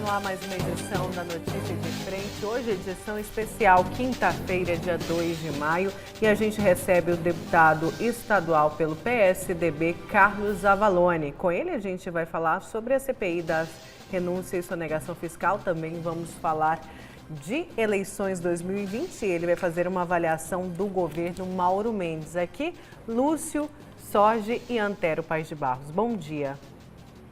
no ar mais uma edição da Notícia de Frente. Hoje, edição especial, quinta-feira, dia 2 de maio. E a gente recebe o deputado estadual pelo PSDB, Carlos Zavalone. Com ele, a gente vai falar sobre a CPI das renúncias e sonegação fiscal. Também vamos falar de eleições 2020. Ele vai fazer uma avaliação do governo Mauro Mendes. Aqui, Lúcio, Sorge e Antero Paes de Barros. Bom dia.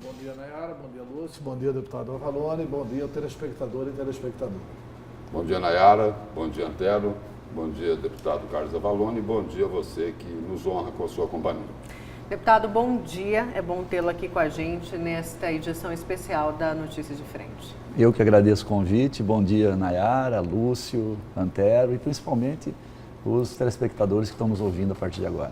Bom dia, Nayara. Bom dia, Lúcio. Bom dia, deputado Zavalone. Bom dia, telespectador e telespectador. Bom dia, Nayara. Bom dia, Antero. Bom dia, deputado Carlos Zavalone. Bom dia a você que nos honra com a sua companhia. Deputado, bom dia. É bom tê-lo aqui com a gente nesta edição especial da Notícia de Frente. Eu que agradeço o convite. Bom dia, Nayara, Lúcio, Antero e principalmente os telespectadores que estão nos ouvindo a partir de agora.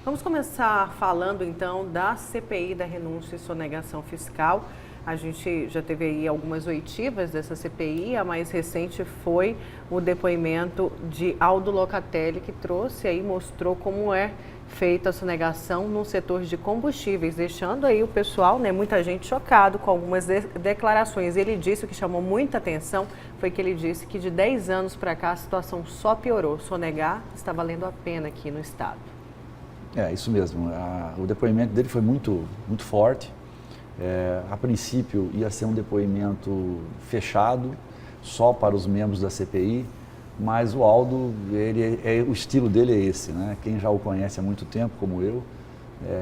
Vamos começar falando então da CPI da renúncia e sonegação fiscal. A gente já teve aí algumas oitivas dessa CPI, a mais recente foi o depoimento de Aldo Locatelli, que trouxe aí, mostrou como é feita a sonegação no setor de combustíveis, deixando aí o pessoal, muita gente chocado com algumas declarações. Ele disse, o que chamou muita atenção foi que ele disse que de 10 anos para cá a situação só piorou. Sonegar está valendo a pena aqui no estado. É, isso mesmo. O depoimento dele foi muito forte. A princípio ia ser um depoimento fechado, só para os membros da CPI, mas o Aldo, o estilo dele é esse, né? Quem já o conhece há muito tempo, como eu,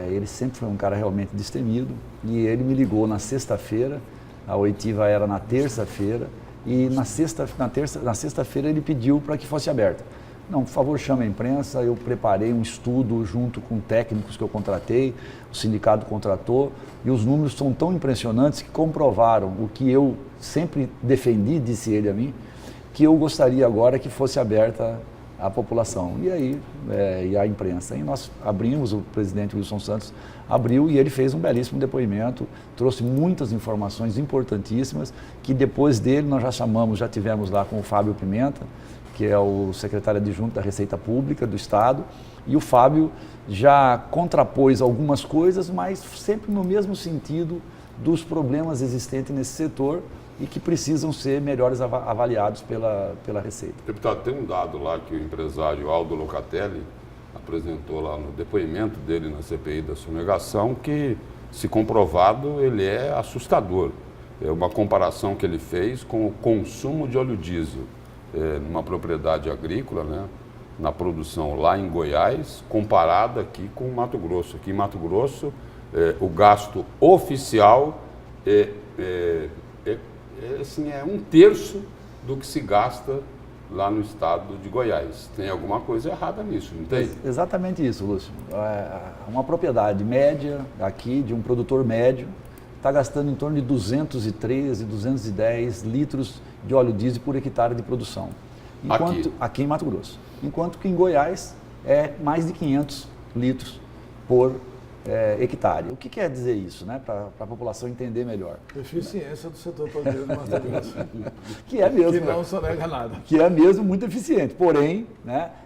ele sempre foi um cara realmente destemido, e ele me ligou na sexta-feira, a oitiva era na terça-feira, e na sexta-feira ele pediu para que fosse aberta. Não, por favor, chame a imprensa. Eu preparei um estudo junto com técnicos que eu contratei, o sindicato contratou, e os números são tão impressionantes que comprovaram o que eu sempre defendi, disse ele a mim, que eu gostaria agora que fosse aberta à população. E aí, e a imprensa. E nós abrimos, o presidente Wilson Santos abriu e ele fez um belíssimo depoimento, trouxe muitas informações importantíssimas, que depois dele nós já tivemos lá com o Fábio Pimenta, que é o secretário adjunto da Receita Pública do Estado, e o Fábio já contrapôs algumas coisas, mas sempre no mesmo sentido dos problemas existentes nesse setor e que precisam ser melhores avaliados pela Receita. Deputado, tem um dado lá que o empresário Aldo Locatelli apresentou lá no depoimento dele na CPI da sonegação, que, se comprovado, ele é assustador. É uma comparação que ele fez com o consumo de óleo diesel numa propriedade agrícola, na produção lá em Goiás, comparada aqui com Mato Grosso. Aqui em Mato Grosso, o gasto oficial é 1/3 do que se gasta lá no estado de Goiás. Tem alguma coisa errada nisso, não tem? Exatamente isso, Lúcio. Uma propriedade média aqui, de um produtor médio, está gastando em torno de 213, 210 litros de óleo diesel por hectare de produção. Aqui em Mato Grosso. Enquanto que em Goiás é mais de 500 litros por hectare. O que quer dizer isso, para a população entender melhor? Eficiência do setor produtivo de Mato Grosso. Que é mesmo. Que não sonega nada. Que é mesmo muito eficiente. Porém,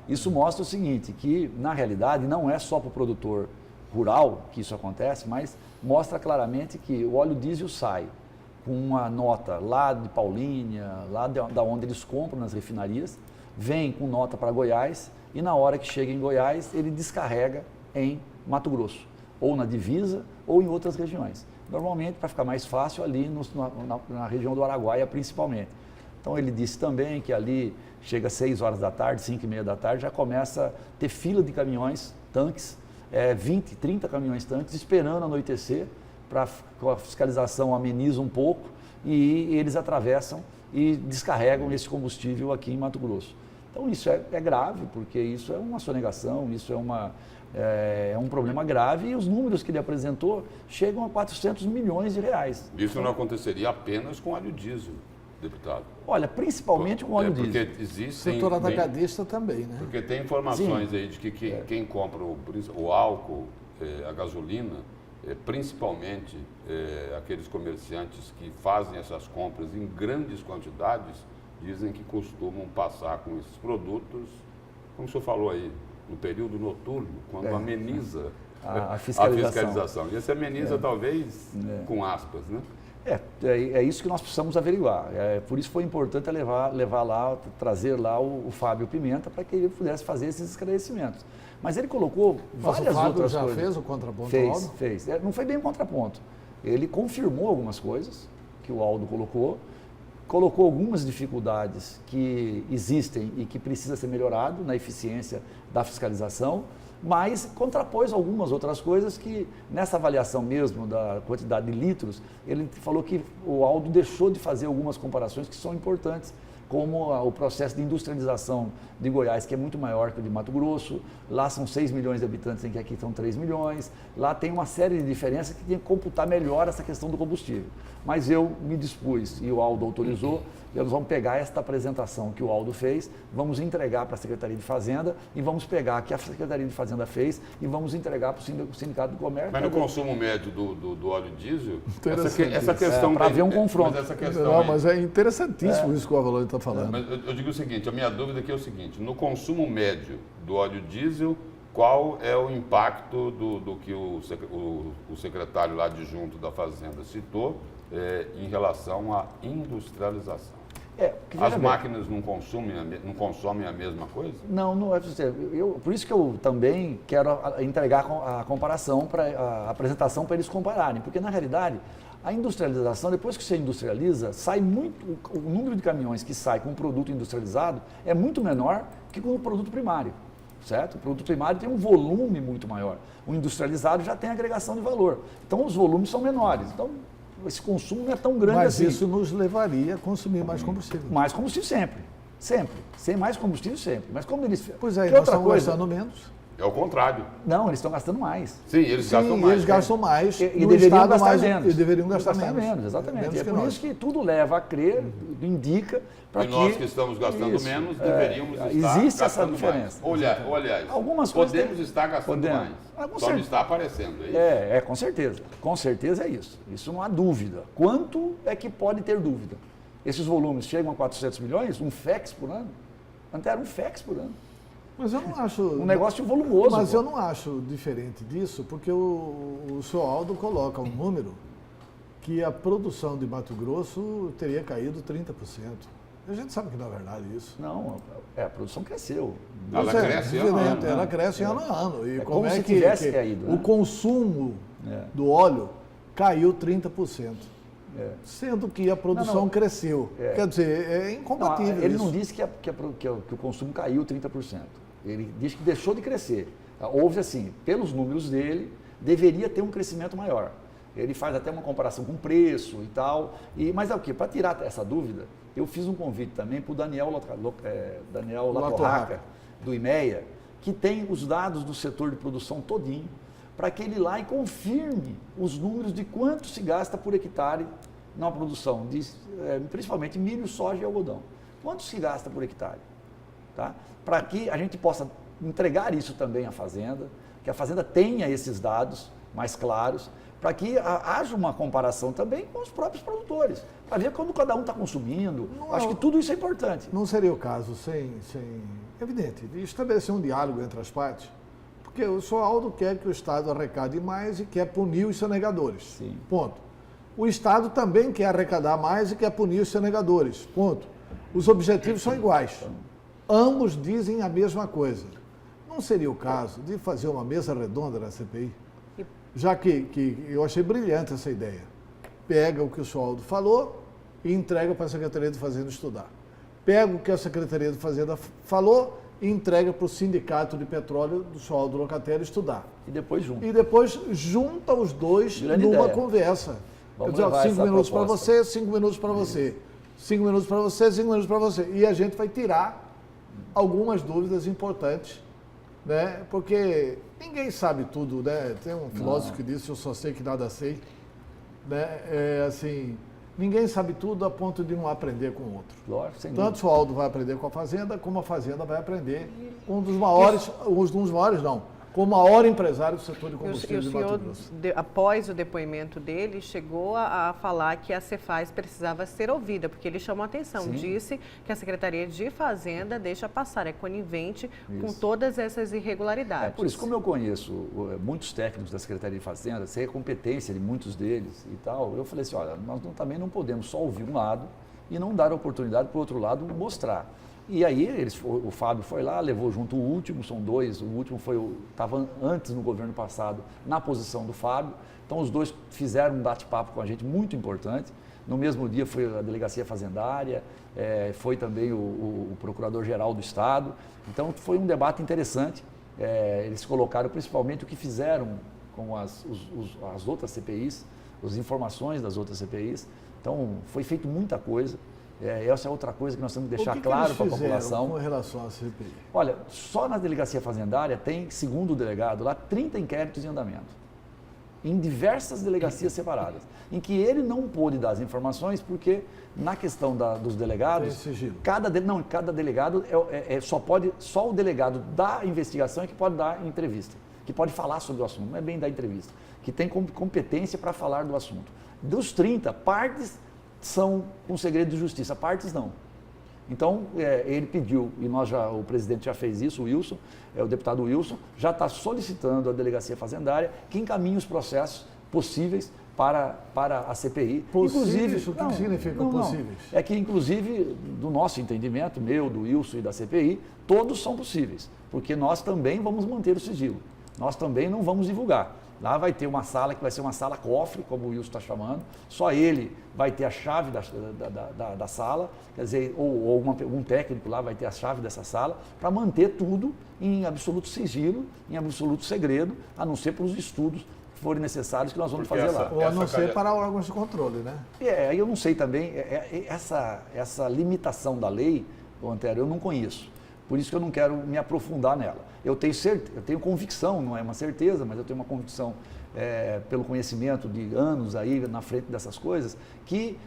isso mostra o seguinte, que na realidade não é só para o produtor rural que isso acontece, mas mostra claramente que o óleo diesel sai com uma nota lá de Paulínia, lá da onde eles compram nas refinarias, vem com nota para Goiás e na hora que chega em Goiás ele descarrega em Mato Grosso, ou na divisa ou em outras regiões. Normalmente, para ficar mais fácil, ali na região do Araguaia principalmente. Então ele disse também que ali chega às 6 horas da tarde, 5h30 da tarde, já começa a ter fila de caminhões, tanques, 20, 30 caminhões tanques esperando anoitecer, para a fiscalização ameniza um pouco e eles atravessam e descarregam esse combustível aqui em Mato Grosso. Então isso é grave, porque isso é uma sonegação, isso é um problema grave e os números que ele apresentou chegam a 400 milhões de reais. Isso não aconteceria apenas com óleo diesel, deputado? Olha, principalmente com óleo diesel. Porque existem... Setor atacadista também, Porque tem informações aí de que quem compra o álcool, a gasolina, principalmente aqueles comerciantes que fazem essas compras em grandes quantidades, dizem que costumam passar com esses produtos, como o senhor falou aí, no período noturno, quando ameniza a fiscalização. E esse ameniza talvez com aspas, né? É isso que nós precisamos averiguar. Por isso foi importante levar lá, trazer lá o Fábio Pimenta para que ele pudesse fazer esses esclarecimentos. Mas ele colocou várias outras coisas. O Fábio já fez o contraponto fez, ao Aldo? Fez. Não foi bem um contraponto. Ele confirmou algumas coisas que o Aldo colocou algumas dificuldades que existem e que precisa ser melhorado na eficiência da fiscalização, mas contrapôs algumas outras coisas que, nessa avaliação mesmo da quantidade de litros, ele falou que o Aldo deixou de fazer algumas comparações que são importantes, como o processo de industrialização de Goiás, que é muito maior que o de Mato Grosso. Lá são 6 milhões de habitantes, em que aqui são 3 milhões. Lá tem uma série de diferenças que tem que computar melhor essa questão do combustível. Mas eu me dispus, e o Aldo autorizou, e nós vamos pegar esta apresentação que o Aldo fez, vamos entregar para a Secretaria de Fazenda, e vamos pegar a que a Secretaria de Fazenda fez, e vamos entregar para o Sindicato do Comércio. Mas no consumo médio do óleo diesel, essa questão... para ver um confronto. Mas essa questão não, mas é interessantíssimo isso que o Avalone está falando. Mas eu digo o seguinte, a minha dúvida aqui é o seguinte, no consumo médio do óleo diesel, qual é o impacto do que o secretário lá adjunto da Fazenda citou em relação à industrialização? As máquinas não consomem a mesma coisa? Não é. Por isso que eu também quero entregar a comparação, a apresentação para eles compararem, porque na realidade a industrialização, depois que você industrializa, sai muito, o número de caminhões que sai com o produto industrializado é muito menor que com o produto primário, certo? O produto primário tem um volume muito maior, o industrializado já tem agregação de valor, então os volumes são menores, então esse consumo não é tão grande assim. Mas isso nos levaria a consumir mais combustível. Mais combustível sempre, sem mais combustível sempre, mas como eles... Pois é, nós estamos gastando menos. É o contrário. Não, eles estão gastando mais. Sim, eles gastam mais. Eles gastam mais. E deveriam gastar menos. E deveriam gastar menos. Exatamente. Menos é por isso que tudo leva a crer, indica para que... E nós que estamos gastando menos, deveríamos estar existe essa gastando diferença. mais. Aliás, algumas coisas podemos estar gastando mais. Só não está aparecendo, é isso? Com certeza. Com certeza é isso. Isso não há dúvida. Quanto é que pode ter dúvida? Esses volumes chegam a 400 milhões, um FEX por ano? Antes era um FEX por ano. Mas eu não acho... Um negócio volumoso. Mas eu não acho diferente disso, porque o senhor Aldo coloca um número que a produção de Mato Grosso teria caído 30%. A gente sabe que não é verdade isso. Não, a produção cresceu. Ela cresce ano a ano. Ela cresce ano a ano. E como se tivesse caído. O consumo do óleo caiu 30%. Sendo que a produção cresceu. Quer dizer, é incompatível. Ele não disse que o consumo caiu 30%. Ele disse que deixou de crescer. Houve assim, pelos números dele, deveria ter um crescimento maior. Ele faz até uma comparação com preço e tal. Mas é o quê? Para tirar essa dúvida, eu fiz um convite também para o Daniel Latorraca, do IMEA, que tem os dados do setor de produção todinho, para que ele ir lá e confirme os números de quanto se gasta por hectare na produção, principalmente milho, soja e algodão. Quanto se gasta por hectare? Tá? Para que a gente possa entregar isso também à Fazenda, que a Fazenda tenha esses dados mais claros, para que haja uma comparação também com os próprios produtores, para ver como cada um está consumindo. Acho que tudo isso é importante. Não seria o caso, evidente, de estabelecer um diálogo entre as partes, porque o senhor Aldo quer que o Estado arrecade mais e quer punir os sonegadores. Sim. Ponto. O Estado também quer arrecadar mais e quer punir os sonegadores. Ponto. Os objetivos são iguais. Ambos dizem a mesma coisa. Não seria o caso de fazer uma mesa redonda na CPI? Já que eu achei brilhante essa ideia. Pega o que o senhor Aldo falou e entrega para a Secretaria de Fazenda estudar. Pega o que a Secretaria de Fazenda falou e entrega para o Sindicato de Petróleo do senhor Aldo Locatelli estudar. E depois junta os dois Grande numa ideia. Conversa. Vamos dizer, levar 5 minutos para proposta. você, 5 minutos para você. 5 minutos para você, 5 minutos para você. E a gente vai tirar algumas dúvidas importantes, né? Porque ninguém sabe tudo, né? Tem um filósofo que disse, eu só sei que nada sei. Né? Ninguém sabe tudo a ponto de não aprender com o outro. Lógico, sem Tanto o Aldo vai aprender com a Fazenda, como a Fazenda vai aprender com um dos maiores, não, como maior empresário do setor de E combustíveis o de Mato senhor, Grosso. após o depoimento dele, chegou a falar que a Cefaz precisava ser ouvida, porque ele chamou a atenção, Sim. disse que a Secretaria de Fazenda deixa passar, é conivente com Isso. todas essas irregularidades. Por isso, como eu conheço muitos técnicos da Secretaria de Fazenda, sei a competência de muitos deles e tal, eu falei assim, olha, nós também não podemos só ouvir um lado e não dar a oportunidade para o outro lado mostrar. E aí o Fábio foi lá, levou junto o último, são dois, o último estava antes no governo passado, na posição do Fábio, então os dois fizeram um bate-papo com a gente muito importante. No mesmo dia foi a Delegacia Fazendária, foi também o Procurador-Geral do Estado, então foi um debate interessante. Eles colocaram principalmente o que fizeram com as outras CPIs, as informações das outras CPIs, então foi feito muita coisa. Essa é outra coisa que nós temos que deixar claro para a população. Com relação à CPI? Olha, só na Delegacia Fazendária tem, segundo o delegado, lá 30 inquéritos em andamento, em diversas delegacias separadas, em que ele não pôde dar as informações porque na questão dos delegados, Tem sigilo. cada delegado só o delegado da investigação é que pode dar entrevista, que pode falar sobre o assunto, não é bem dar entrevista, que tem competência para falar do assunto. Dos 30, partes são com segredo de justiça, partes não. Então, ele pediu, e o presidente já fez isso, o Wilson, o deputado Wilson, já está solicitando à Delegacia Fazendária que encaminhe os processos possíveis para a CPI. Possíveis? O que significa possíveis? É que, inclusive, do nosso entendimento, meu, do Wilson e da CPI, todos são possíveis, porque nós também vamos manter o sigilo, nós também não vamos divulgar. Lá vai ter uma sala que vai ser uma sala cofre, como o Wilson está chamando, só ele vai ter a chave da sala, quer dizer, ou um técnico lá vai ter a chave dessa sala, para manter tudo em absoluto sigilo, em absoluto segredo, a não ser para os estudos que forem necessários que nós vamos fazer lá. Ou a não ser para órgãos de controle, né? Aí eu não sei também, essa limitação da lei, Antero, eu não conheço. Por isso que eu não quero me aprofundar nela. Eu tenho convicção, não é uma certeza, mas eu tenho uma convicção pelo conhecimento de anos aí na frente dessas coisas, que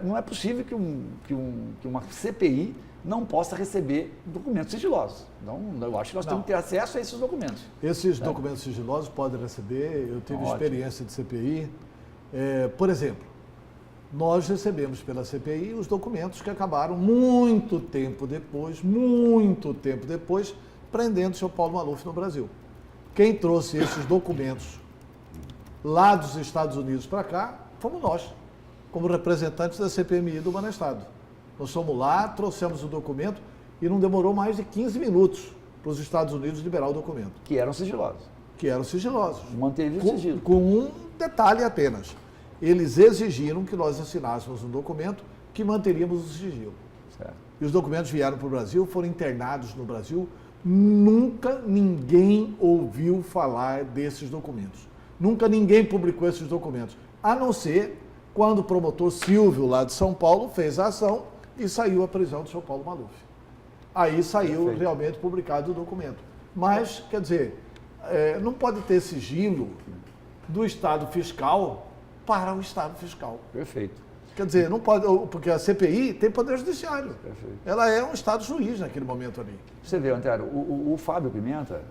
não é possível que uma CPI não possa receber documentos sigilosos. Então, eu acho que nós temos que ter acesso a esses documentos. Esses documentos sigilosos podem receber, eu tive experiência de CPI. Por exemplo, nós recebemos pela CPI os documentos que acabaram muito tempo depois, prendendo o senhor Paulo Maluf no Brasil. Quem trouxe esses documentos lá dos Estados Unidos para cá fomos nós, como representantes da CPMI do Banestado. Nós fomos lá, trouxemos o documento e não demorou mais de 15 minutos para os Estados Unidos liberar o documento. Que eram sigilosos. Manteve o sigilo. Com um detalhe apenas. Eles exigiram que nós assinássemos um documento que manteríamos o sigilo. Certo. E os documentos vieram para o Brasil, foram internados no Brasil. Nunca ninguém ouviu falar desses documentos. Nunca ninguém publicou esses documentos. A não ser quando o promotor Silvio, lá de São Paulo, fez a ação e saiu a prisão do senhor Paulo Maluf. Aí saiu realmente publicado o documento. Mas, quer dizer, não pode ter sigilo do Estado fiscal para o Estado fiscal. Perfeito. Quer dizer, não pode, porque a CPI tem poder judiciário. Perfeito. Ela é um Estado juiz naquele momento ali. Você vê, Antero, o Fábio Pimenta,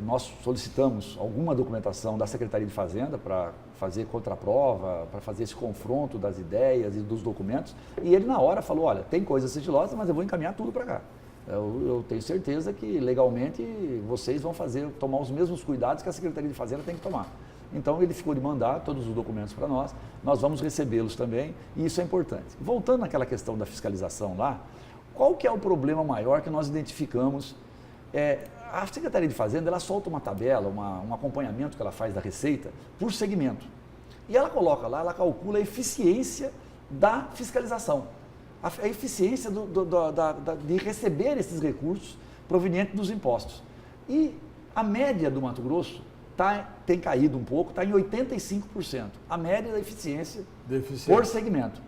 nós solicitamos alguma documentação da Secretaria de Fazenda para fazer contraprova, para fazer esse confronto das ideias e dos documentos, e ele na hora falou, olha, tem coisas sigilosas, mas eu vou encaminhar tudo para cá. Eu tenho certeza que legalmente vocês vão tomar os mesmos cuidados que a Secretaria de Fazenda tem que tomar. Então ele ficou de mandar todos os documentos para nós vamos recebê-los também e isso é importante. Voltando naquela questão da fiscalização lá, qual que é o problema maior que nós identificamos? A Secretaria de Fazenda ela solta uma tabela, um acompanhamento que ela faz da Receita por segmento. E ela coloca lá, ela calcula a eficiência da fiscalização, a eficiência de receber esses recursos provenientes dos impostos. E a média do Mato Grosso tem caído um pouco, está em 85%. A média da eficiência por segmento.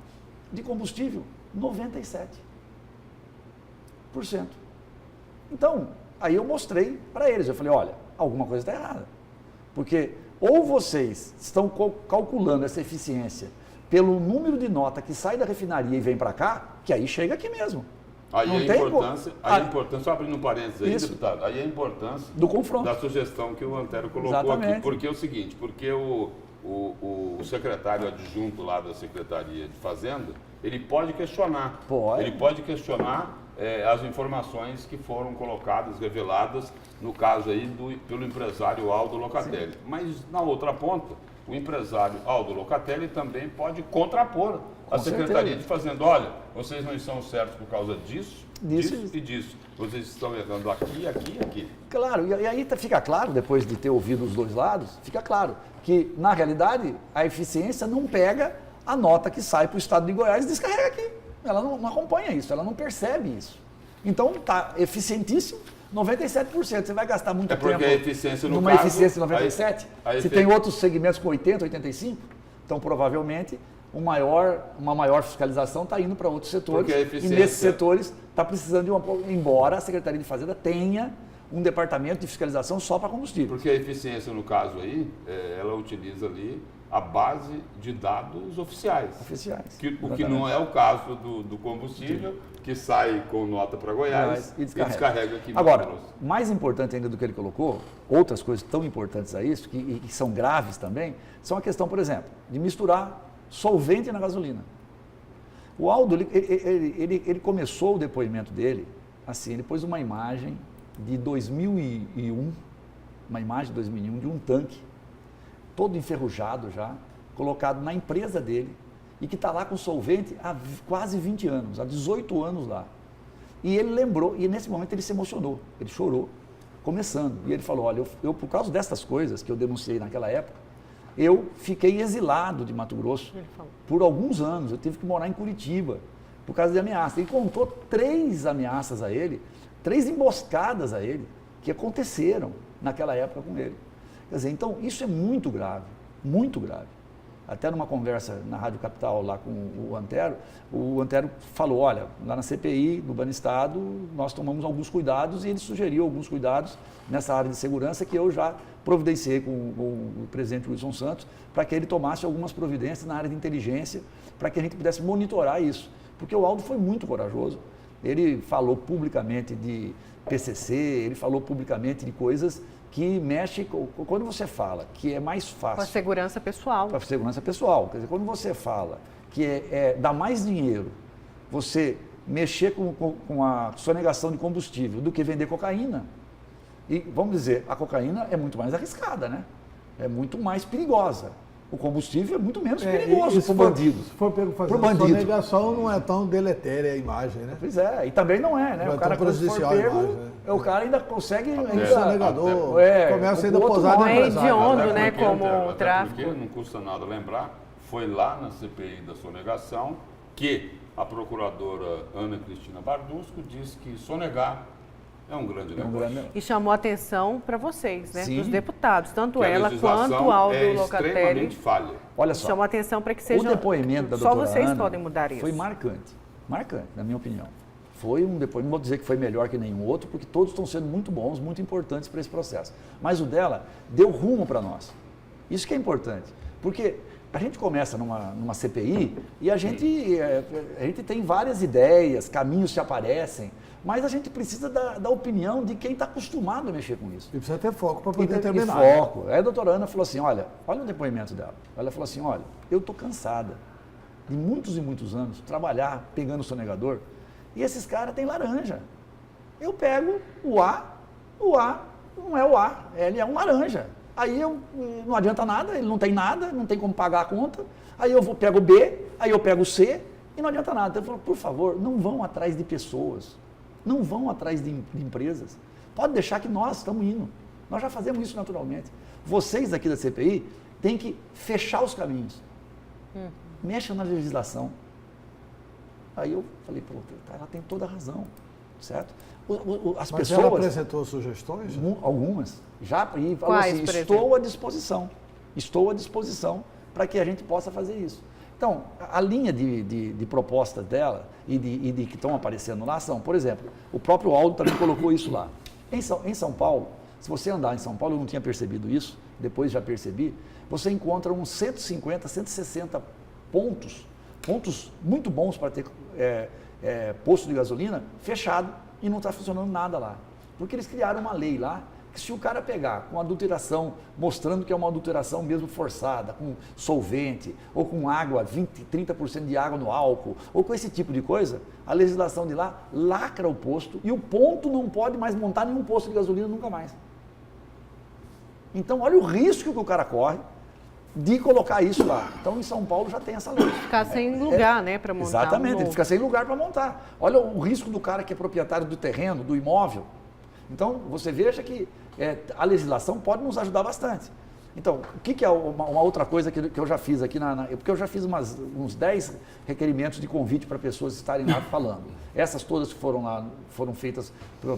De combustível, 97%. Então, aí eu mostrei para eles, eu falei, olha, alguma coisa está errada. Porque ou vocês estão calculando essa eficiência pelo número de nota que sai da refinaria e vem para cá, que aí chega aqui mesmo. Aí Não a tem importância, a só abrindo um parênteses aí, Isso. deputado, aí a importância do confronto. da sugestão que o Antero colocou Exatamente. aqui. Porque é o seguinte, porque o secretário adjunto lá da Secretaria de Fazenda, ele pode questionar. Pode. Ele pode questionar as informações que foram colocadas, reveladas, no caso aí pelo empresário Aldo Locatelli. Mas na outra ponta, o empresário Aldo Locatelli também pode contrapor a Secretaria de Fazenda. Olha, vocês não estão certos por causa disso e disso. Vocês estão errando aqui, aqui e aqui. Claro, e aí fica claro, depois de ter ouvido os dois lados, fica claro que, na realidade, a eficiência não pega a nota que sai para o estado de Goiás e descarrega aqui. Ela não acompanha isso, ela não percebe isso. Então, está eficientíssimo, 97%. Você vai gastar muito tempo a eficiência no numa caso, eficiência de 97%? Se tem outros segmentos com 80%, 85%, então, provavelmente, uma maior fiscalização está indo para outros setores. E nesses setores está precisando embora a Secretaria de Fazenda tenha um departamento de fiscalização só para combustível. Porque a eficiência, no caso aí, ela utiliza ali a base de dados oficiais. O que não é o caso do combustível, que sai com nota para Goiás e descarrega aqui. Agora, mais importante ainda do que ele colocou, outras coisas tão importantes a isso, que são graves também, são a questão, por exemplo, de misturar solvente na gasolina. O Aldo, ele começou o depoimento dele, assim, ele pôs uma imagem de 2001, de um tanque, todo enferrujado já, colocado na empresa dele, e que está lá com solvente há quase 20 anos, há 18 anos lá. E ele lembrou, e nesse momento ele se emocionou, ele chorou, começando. E ele falou, olha, eu por causa dessas coisas que eu denunciei naquela época, eu fiquei exilado de Mato Grosso por alguns anos, eu tive que morar em Curitiba, por causa de ameaças. Ele contou 3 ameaças a ele, 3 emboscadas a ele, que aconteceram naquela época com ele. Quer dizer, então isso é muito grave, muito grave. Até numa conversa na Rádio Capital lá com o Antero falou, olha, lá na CPI do Banestado nós tomamos alguns cuidados e ele sugeriu alguns cuidados nessa área de segurança que eu já providenciei com o presidente Wilson Santos para que ele tomasse algumas providências na área de inteligência para que a gente pudesse monitorar isso. Porque o Aldo foi muito corajoso, ele falou publicamente de PCC, ele falou publicamente de coisas que mexe, quando você fala que é mais fácil... Com a segurança pessoal. Com a segurança pessoal. Quer dizer, quando você fala que dá mais dinheiro você mexer com a sonegação de combustível do que vender cocaína, e vamos dizer, a cocaína é muito mais arriscada, né? É muito mais perigosa. O combustível é muito menos perigoso para o bandido. Se for fazer a sonegação, não é tão deletéria a imagem, né? Pois é, e também não é, né? Não o cara, quando for pego, o cara ainda consegue... O sonegador começa ainda a posar no empresário. É hediondo, né? Como o tráfico. Porque não custa nada lembrar, foi lá na CPI da sonegação que a procuradora Ana Cristina Bardusco disse que sonegar é um grande negócio. E chamou atenção para vocês, né? Sim. Para os deputados, tanto que ela quanto o Aldo Locatelli. Extremamente falha. Olha só. Chamou atenção para que seja. O depoimento da só doutora vocês Ana podem mudar isso. Foi marcante, na minha opinião. Foi um depoimento, não vou dizer que foi melhor que nenhum outro, porque todos estão sendo muito bons, muito importantes para esse processo. Mas o dela deu rumo para nós. Isso que é importante. Porque a gente começa numa CPI e a gente tem várias ideias, caminhos se aparecem, mas a gente precisa da opinião de quem está acostumado a mexer com isso. E precisa ter foco para poder terminar. Foco. Aí a doutora Ana falou assim, olha o depoimento dela. Ela falou assim, olha, eu estou cansada de muitos e muitos anos trabalhar pegando o sonegador e esses caras têm laranja. Eu pego o A não é o A, ele é um laranja. Aí não adianta nada, ele não tem nada, não tem como pagar a conta. Aí eu pego o B, aí eu pego o C e não adianta nada. Então eu falo, por favor, não vão atrás de pessoas, não vão atrás de empresas. Pode deixar que nós estamos indo. Nós já fazemos isso naturalmente. Vocês aqui da CPI têm que fechar os caminhos. Mexam na legislação. Aí eu falei, pô, ela tem toda a razão, certo? As Mas pessoas... ela apresentou sugestões? Algumas. Já, e falou assim, estou à disposição para que a gente possa fazer isso. Então, a linha de propostas dela e de que estão aparecendo lá são, por exemplo, o próprio Aldo também colocou isso lá. Em São Paulo, se você andar em São Paulo, eu não tinha percebido isso, depois já percebi, você encontra uns 150, 160 pontos pontos muito bons para ter posto de gasolina fechado e não está funcionando nada lá. Porque eles criaram uma lei lá que se o cara pegar com adulteração, mostrando que é uma adulteração mesmo forçada, com solvente, ou com água, 20, 30% de água no álcool, ou com esse tipo de coisa, a legislação de lá lacra o posto e o ponto não pode mais montar nenhum posto de gasolina nunca mais. Então, olha o risco que o cara corre de colocar isso lá. Então, em São Paulo já tem essa lei. Ficar sem lugar, né, para montar. Exatamente, ele fica sem lugar para montar. Olha o risco do cara que é proprietário do terreno, do imóvel. Então, você veja que a legislação pode nos ajudar bastante. Então, o que é uma outra coisa que eu já fiz aqui, porque eu já fiz uns 10 requerimentos de convite para pessoas estarem lá falando. Essas todas que foram lá, foram feitas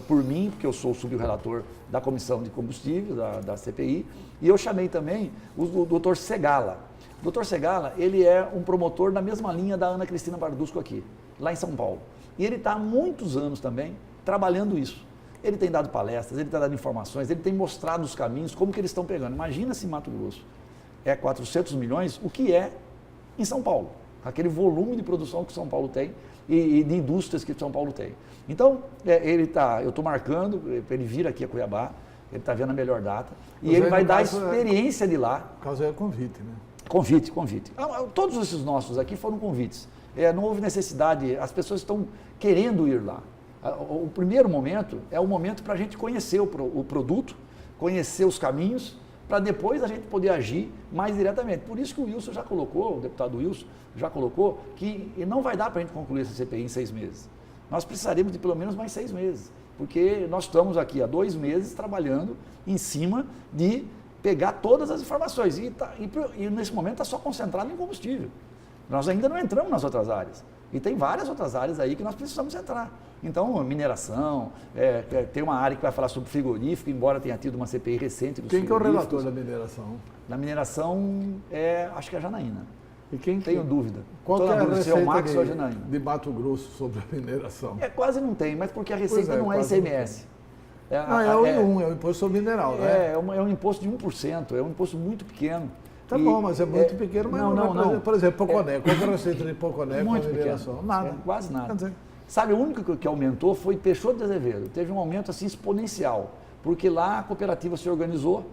por mim, porque eu sou o subrelator da Comissão de Combustível, da CPI, e eu chamei também o Dr. Segala. O Dr. Segala, ele é um promotor na mesma linha da Ana Cristina Bardusco aqui, lá em São Paulo. E ele está há muitos anos também trabalhando isso. Ele tem dado palestras, ele tem dado informações, ele tem mostrado os caminhos, como que eles estão pegando. Imagina se Mato Grosso é 400 milhões, o que é em São Paulo. Aquele volume de produção que São Paulo tem e de indústrias que São Paulo tem. Então, eu estou marcando para ele vir aqui a Cuiabá, ele está vendo a melhor data, e ele vai dar a experiência de lá. O caso é convite, né? Convite. Todos esses nossos aqui foram convites. Não houve necessidade, as pessoas estão querendo ir lá. O primeiro momento é o momento para a gente conhecer o produto, conhecer os caminhos, para depois a gente poder agir mais diretamente. Por isso que o Wilson já colocou, o deputado Wilson já colocou, que não vai dar para a gente concluir essa CPI em 6 meses. Nós precisaremos de pelo menos mais 6 meses, porque nós estamos aqui há 2 meses trabalhando em cima de pegar todas as informações. E nesse momento está só concentrado em combustível. Nós ainda não entramos nas outras áreas. E tem várias outras áreas aí que nós precisamos entrar. Então, mineração, tem uma área que vai falar sobre frigorífico, embora tenha tido uma CPI recente dos Quem que é o relator da mineração? Na mineração, acho que é a Janaína. E quem Tenho dúvida. Qual que é a receita Max ou a Janaína? de Mato Grosso sobre a mineração? Quase não tem, mas porque a receita não é ICMS. É o imposto sobre mineral, né? É um imposto de 1%, é um imposto muito pequeno. Tá bom, mas é muito pequeno, mas não. Por exemplo, Poconé. Qual é a receita de Poconé com a Muito mineração? pequeno. Nada. Quase nada. Quer dizer, Sabe, o único que aumentou foi Peixoto de Azevedo. Teve um aumento assim exponencial, porque lá a cooperativa se organizou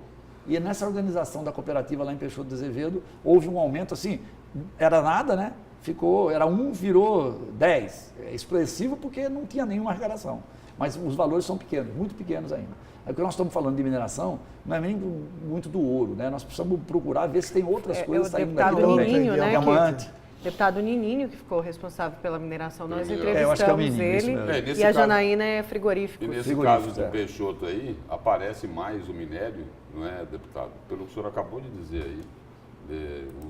e nessa organização da cooperativa lá em Peixoto de Azevedo houve um aumento assim, era nada, né? Era 1, virou 10. É expressivo porque não tinha nenhuma arrecadação. Mas os valores são pequenos, muito pequenos ainda. Porque nós estamos falando de mineração, não é nem muito do ouro, né? Nós precisamos procurar ver se tem outras coisas saindo daqui também. Nininho, né? Diamante. Deputado Nininho, que ficou responsável pela mineração, nós Eu entrevistamos acho que é o Nininho, ele isso e a Janaína é frigorífico. E nesse Frigorífico, caso do Peixoto aí, aparece mais o minério, não é, deputado? Pelo que o senhor acabou de dizer aí,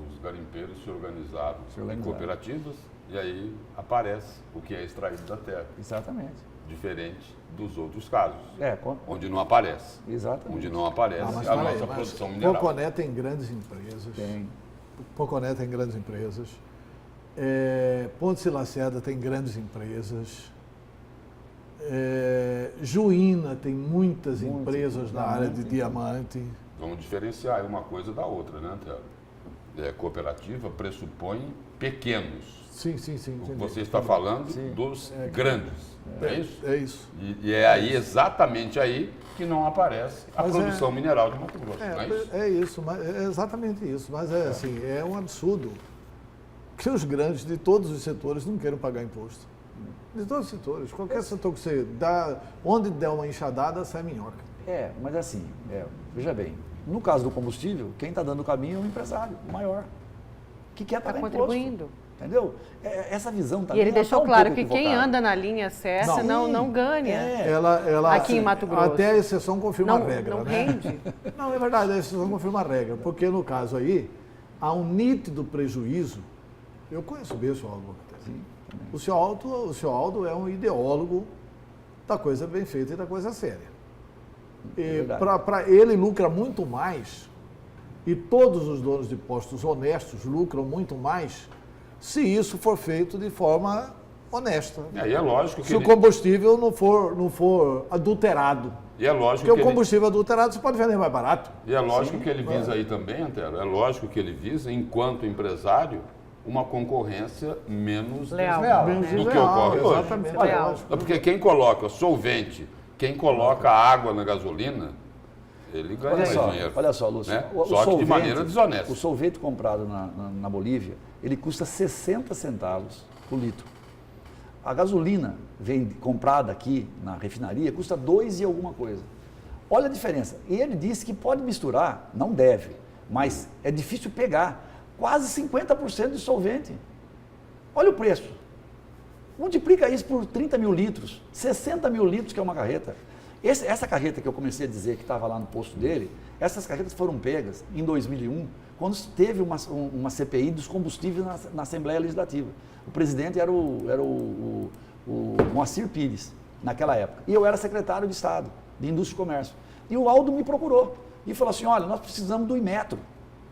os garimpeiros se organizaram em cooperativas e aí aparece o que é extraído da terra. Exatamente. Diferente dos outros casos, onde não aparece. Exatamente. Onde não aparece a nossa produção mineral. Poconé tem grandes empresas. Poconé tem grandes empresas. Pontes e Lacerda tem grandes empresas. Juína tem muitas empresas na área de diamante. Vamos diferenciar uma coisa da outra, né, Antero? Cooperativa pressupõe pequenos. Sim. Você está falando dos grandes, não é isso? É isso. E é aí, exatamente aí, que não aparece a produção mineral de Mato Grosso, não é isso? É isso, é exatamente isso. Mas é um absurdo que os grandes de todos os setores não queiram pagar imposto. De todos os setores. Qualquer setor que você dá, onde der uma enxadada, sai minhoca. Mas assim, veja bem, no caso do combustível, quem está dando o caminho é o empresário, o maior, que quer pagar contribuindo. Imposto. Entendeu? Essa visão também. E ele deixou claro que quem anda na linha certa não ganha. Ela, aqui em Mato Grosso. Até a exceção confirma a regra. Não né? rende. Não, é verdade, a exceção confirma a regra. Porque no caso aí, há um nítido prejuízo. Eu conheço bem o senhor Aldo. O senhor Aldo é um ideólogo da coisa bem feita e da coisa séria. Para ele lucra muito mais, e todos os donos de postos honestos lucram muito mais, se isso for feito de forma honesta. E é lógico que se o combustível não for adulterado. E é lógico porque o combustível adulterado você pode vender mais barato. E é lógico que ele visa aí também, Antero, é lógico que ele visa, enquanto empresário, uma concorrência menos Leal, desleal né? do que Desleal, ocorre hoje. exatamente. Leal. Lógico. Porque quem coloca solvente, quem coloca água na gasolina, ele ganha mais dinheiro. Olha só, Lúcio. Né? O Só que de solvente- maneira desonesta. O solvente comprado na Bolívia, ele custa 60 centavos por litro. A gasolina comprada aqui na refinaria custa 2 e alguma coisa. Olha a diferença. E ele disse que pode misturar, não deve, mas é difícil pegar. Quase 50% de solvente. Olha o preço. Multiplica isso por 30 mil litros, 60 mil litros que é uma carreta. Essa carreta que eu comecei a dizer que estava lá no posto dele, essas carretas foram pegas em 2001, quando teve uma CPI dos combustíveis na Assembleia Legislativa. O presidente era o Moacir Pires, naquela época. E eu era secretário de Estado, de Indústria e Comércio. E o Aldo me procurou e falou assim, olha, nós precisamos do Inmetro.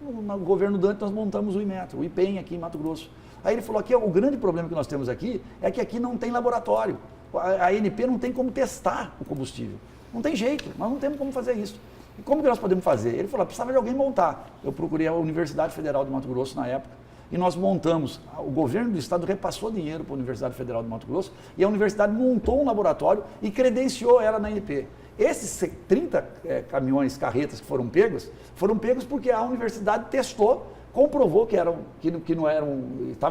No governo Dante nós montamos o Inmetro, o IPEM aqui em Mato Grosso. Aí ele falou aqui, o grande problema que nós temos aqui é que aqui não tem laboratório. A ANP não tem como testar o combustível. Não tem jeito, nós não temos como fazer isso. E como que nós podemos fazer? Ele falou, precisava de alguém montar. Eu procurei a Universidade Federal de Mato Grosso na época e nós montamos, o governo do estado repassou dinheiro para a Universidade Federal de Mato Grosso e a universidade montou um laboratório e credenciou ela na ANP. Esses 30 caminhões, carretas que foram pegos porque a universidade testou, comprovou que não eram,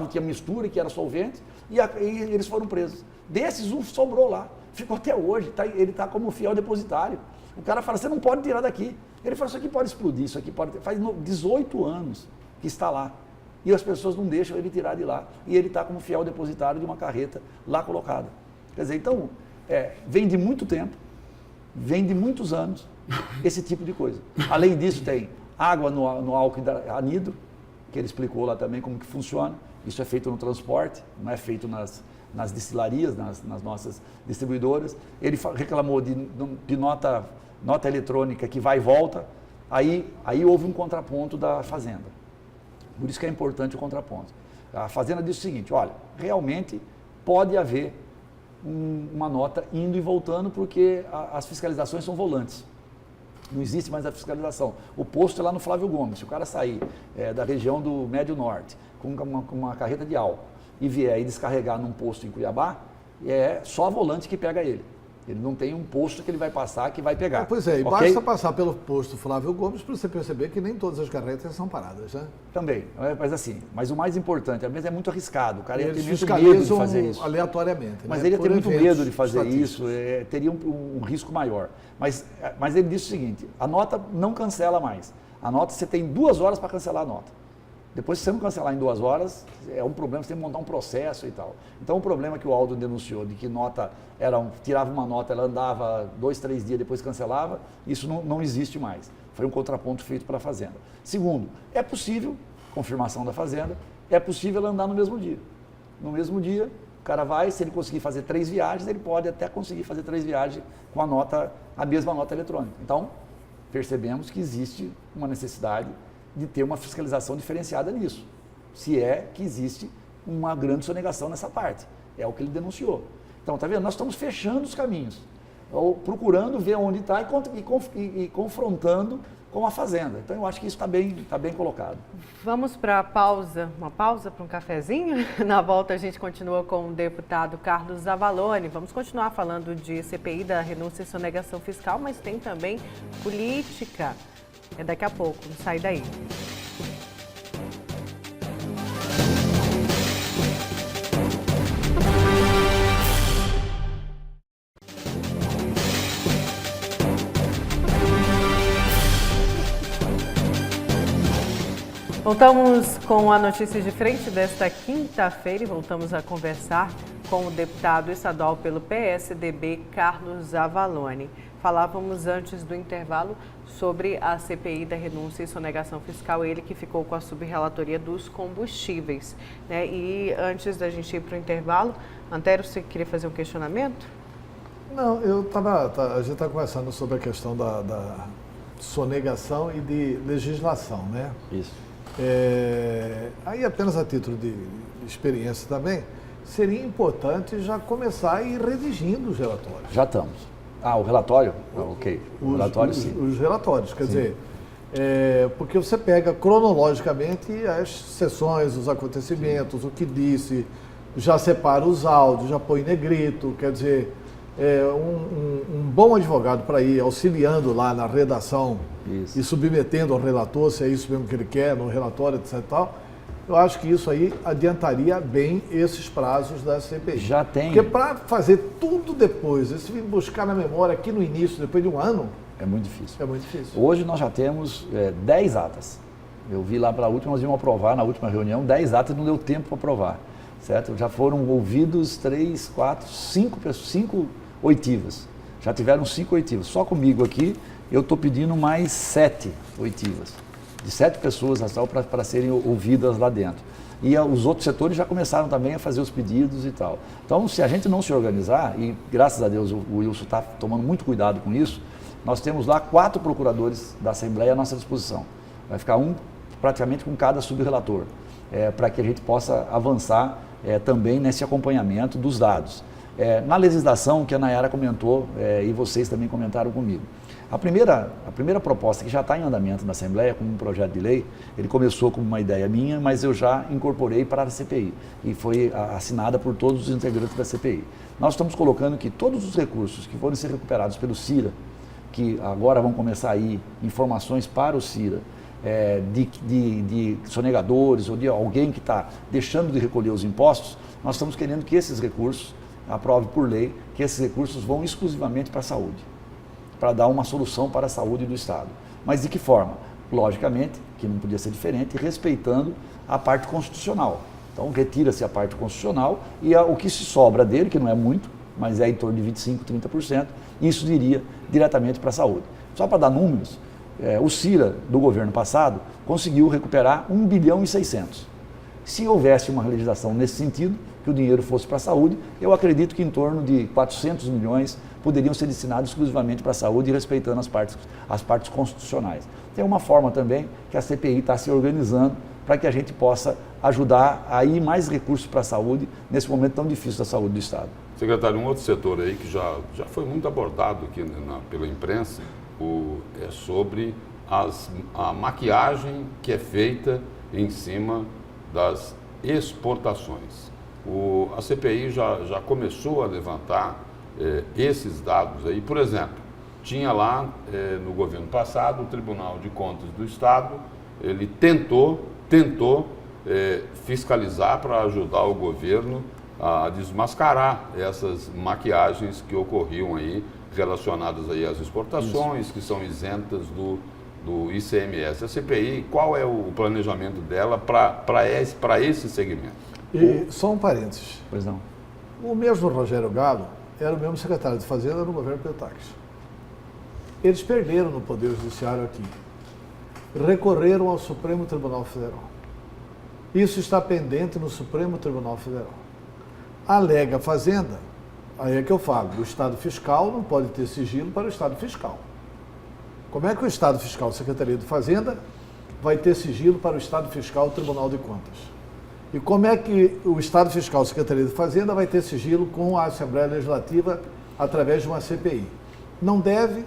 tinha mistura, que era solvente, e eles foram presos. Desses, um sobrou lá, ficou até hoje, ele está como fiel depositário. O cara fala, você não pode tirar daqui. Ele fala, isso aqui pode explodir, isso aqui pode... Faz 18 anos que está lá. E as pessoas não deixam ele tirar de lá. E ele está como fiel depositário de uma carreta lá colocada. Quer dizer, então, vem de muito tempo, vem de muitos anos, esse tipo de coisa. Além disso, tem água no álcool anidro, que ele explicou lá também como que funciona. Isso é feito no transporte, não é feito nas destilarias, nas nossas distribuidoras. Ele reclamou de nota eletrônica que vai e volta. Aí houve um contraponto da Fazenda. Por isso que é importante o contraponto. A Fazenda disse o seguinte, olha, realmente pode haver uma nota indo e voltando porque as fiscalizações são volantes. Não existe mais a fiscalização. O posto é lá no Flávio Gomes. Se o cara sair da região do Médio Norte com uma carreta de álcool e vier e descarregar num posto em Cuiabá, é só a volante que pega ele. Ele não tem um posto que ele vai passar, que vai pegar. Pois é, e okay? basta passar pelo posto Flávio Gomes para você perceber que nem todas as carretas são paradas, né? Também, mas o mais importante, às vezes é muito arriscado, o cara ia ter Eles muito medo de fiscalizam fazer isso. aleatoriamente. Mas né? ele ia ter Por muito eventos medo de fazer estatísticos. isso, teria um risco maior. Mas ele disse o seguinte, a nota não cancela mais. A nota, você tem 2 horas para cancelar a nota. Depois, se você não cancelar em 2 horas, é um problema, você tem que montar um processo e tal. Então, o problema que o Aldo denunciou, de que nota tirava uma nota, ela andava 2, 3 dias, depois cancelava, isso não existe mais. Foi um contraponto feito pela Fazenda. Segundo, é possível, confirmação da Fazenda, é possível ela andar no mesmo dia. No mesmo dia, o cara vai, se ele conseguir fazer 3 viagens, ele pode até conseguir fazer 3 viagens com a mesma nota eletrônica. Então, percebemos que existe uma necessidade de ter uma fiscalização diferenciada nisso, se é que existe uma grande sonegação nessa parte. É o que ele denunciou. Então, tá vendo? Nós estamos fechando os caminhos, ou procurando ver onde está e confrontando com a Fazenda. Então, eu acho que isso está bem colocado. Vamos para a pausa, uma pausa para um cafezinho? Na volta a gente continua com o deputado Carlos Zavalone. Vamos continuar falando de CPI da renúncia e sonegação fiscal, mas tem também política. É daqui a pouco, não sai daí. Voltamos com a notícia de frente desta quinta-feira e voltamos a conversar com o deputado estadual pelo PSDB, Carlos Zavalone. Falávamos antes do intervalo sobre a CPI da renúncia e sonegação fiscal, ele que ficou com a subrelatoria dos combustíveis, né? E antes da gente ir para o intervalo, Antero, você queria fazer um questionamento? Não, a gente está conversando sobre a questão da sonegação e de legislação, né? Isso. Aí apenas a título de experiência também, seria importante já começar a ir redigindo os relatórios. Já estamos. O relatório? Ok. O relatório, sim. Os relatórios, quer dizer, Porque você pega cronologicamente as sessões, os acontecimentos, o que disse, já separa os áudios, já põe negrito, quer dizer, um bom advogado para ir auxiliando lá na redação e submetendo ao relator, se é isso mesmo que ele quer, no relatório, etc. e tal, eu acho que isso aí adiantaria bem esses prazos da CPI. Já tem. Porque para fazer tudo depois, se vir buscar na memória aqui no início, depois de um ano, é muito difícil. É muito difícil. Hoje nós já temos 10 atas. Eu vi lá para a última, nós íamos aprovar na última reunião, 10 atas, não deu tempo para aprovar, certo? Já foram ouvidos 3, 4, 5 oitivas. Já tiveram 5 oitivas. Só comigo aqui, eu estou pedindo mais 7 oitivas. De 7 pessoas para serem ouvidas lá dentro. E os outros setores já começaram também a fazer os pedidos e tal. Então, se a gente não se organizar, e graças a Deus o Wilson está tomando muito cuidado com isso, nós temos lá 4 procuradores da Assembleia à nossa disposição. Vai ficar um praticamente com cada subrelator, para que a gente possa avançar também nesse acompanhamento dos dados. Na legislação que a Nayara comentou, e vocês também comentaram comigo, a primeira proposta que já está em andamento na Assembleia, como um projeto de lei, ele começou como uma ideia minha, mas eu já incorporei para a CPI e foi assinada por todos os integrantes da CPI. Nós estamos colocando que todos os recursos que forem ser recuperados pelo CIRA, que agora vão começar a ir informações para o CIRA, de sonegadores ou de alguém que está deixando de recolher os impostos, nós estamos querendo que esses recursos, aprove por lei, que esses recursos vão exclusivamente para a saúde, para dar uma solução para a saúde do Estado. Mas de que forma? Logicamente, que não podia ser diferente, respeitando a parte constitucional. Então, retira-se a parte constitucional e o que se sobra dele, que não é muito, mas é em torno de 25%, 30%, isso iria diretamente para a saúde. Só para dar números, o CIRA do governo passado conseguiu recuperar 1 bilhão e 600. Se houvesse uma legislação nesse sentido, que o dinheiro fosse para a saúde, eu acredito que em torno de 400 milhões poderiam ser destinados exclusivamente para a saúde, respeitando as partes constitucionais. Tem uma forma também que a CPI está se organizando para que a gente possa ajudar a ir mais recursos para a saúde nesse momento tão difícil da saúde do Estado. Secretário, um outro setor aí que já foi muito abordado aqui pela imprensa é sobre a maquiagem que é feita em cima das exportações. A CPI já começou a levantar esses dados aí. Por exemplo, tinha lá no governo passado o Tribunal de Contas do Estado, ele tentou fiscalizar para ajudar o governo a desmascarar essas maquiagens que ocorriam aí relacionadas aí às exportações, que são isentas do ICMS. A CPI, qual é o planejamento dela para esse segmento? E só um parênteses. Pois não. O mesmo Rogério Galo era o mesmo secretário de Fazenda no governo Petax. Eles perderam no Poder Judiciário aqui. Recorreram ao Supremo Tribunal Federal. Isso está pendente no Supremo Tribunal Federal. Alega a Fazenda, aí é que eu falo, o Estado Fiscal não pode ter sigilo para o Estado Fiscal. Como é que o Estado Fiscal, Secretaria de Fazenda, vai ter sigilo para o Estado Fiscal, Tribunal de Contas? E como é que o Estado Fiscal, Secretaria de Fazenda, vai ter sigilo com a Assembleia Legislativa através de uma CPI? Não deve,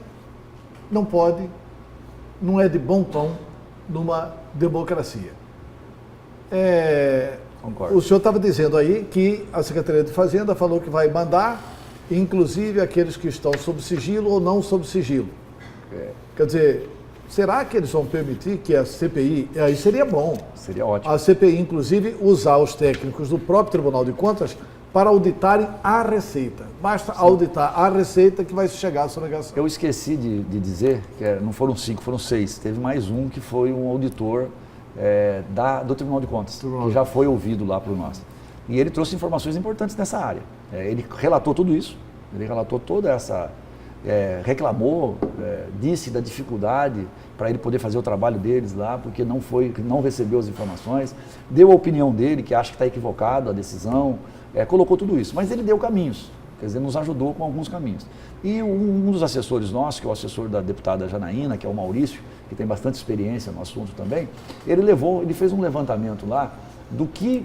não pode, não é de bom tom numa democracia. Concordo. O senhor estava dizendo aí que a Secretaria de Fazenda falou que vai mandar, inclusive aqueles que estão sob sigilo ou não sob sigilo. Quer dizer, será que eles vão permitir que a CPI, aí seria bom, seria ótimo, a CPI inclusive usar os técnicos do próprio Tribunal de Contas para auditarem a Receita. Basta auditar a Receita que vai chegar à sonegação. Eu esqueci de dizer que não foram 5, foram 6. Teve mais um que foi um auditor do Tribunal de Contas, que já foi ouvido lá por nós. E ele trouxe informações importantes nessa área. Ele relatou tudo isso, ele relatou toda essa... reclamou, disse da dificuldade para ele poder fazer o trabalho deles lá, porque não recebeu as informações, deu a opinião dele, que acha que está equivocado a decisão, colocou tudo isso, mas ele deu caminhos, quer dizer, nos ajudou com alguns caminhos. E um dos assessores nossos, que é o assessor da deputada Janaína, que é o Maurício, que tem bastante experiência no assunto também, ele fez um levantamento lá do que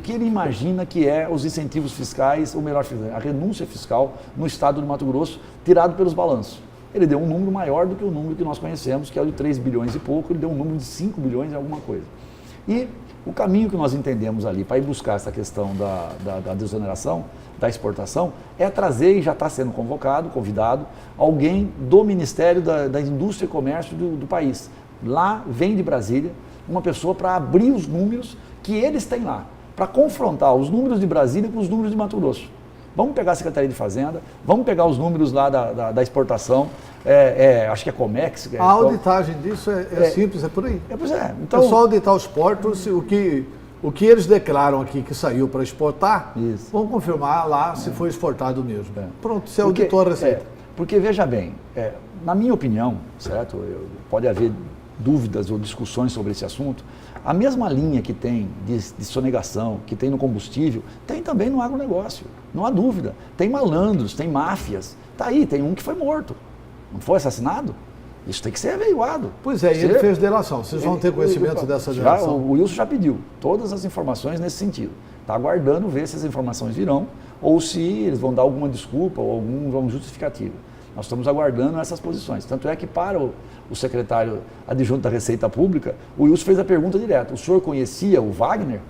ele imagina que os incentivos fiscais, ou melhor, a renúncia fiscal no estado do Mato Grosso, tirado pelos balanços. ele deu um número maior do que o número que nós conhecemos, que é o de 3 bilhões e pouco, ele deu um número de 5 bilhões e alguma coisa. E o caminho que nós entendemos ali para ir buscar essa questão da desoneração, da exportação, é trazer, e já está sendo convidado, alguém do Ministério da Indústria e Comércio do país. Lá vem de Brasília uma pessoa para abrir os números que eles têm lá, para confrontar os números de Brasília com os números de Mato Grosso. Vamos pegar a Secretaria de Fazenda, vamos pegar os números lá da exportação, acho que é Comex. A auditagem disso é simples, é por aí. Pois é. Então, é só auditar os portos, o que eles declaram aqui que saiu para exportar, isso. Vamos confirmar lá se foi exportado mesmo. Pronto, você auditou a receita. Porque, veja bem, na minha opinião, certo? Pode haver dúvidas ou discussões sobre esse assunto, a mesma linha que tem de sonegação, que tem no combustível, tem também no agronegócio, não há dúvida. Tem malandros, tem máfias, tá aí, tem um que foi morto, não foi assassinado? Isso tem que ser averiguado. Pois é, e ele fez delação, vocês vão ter conhecimento dessa delação? O Wilson já pediu todas as informações nesse sentido, está aguardando ver se as informações virão, ou se eles vão dar alguma desculpa ou alguma justificativa. Nós estamos aguardando essas posições. Tanto é que para o secretário adjunto da Receita Pública, o Wilson fez a pergunta direta. O senhor conhecia o Wagner?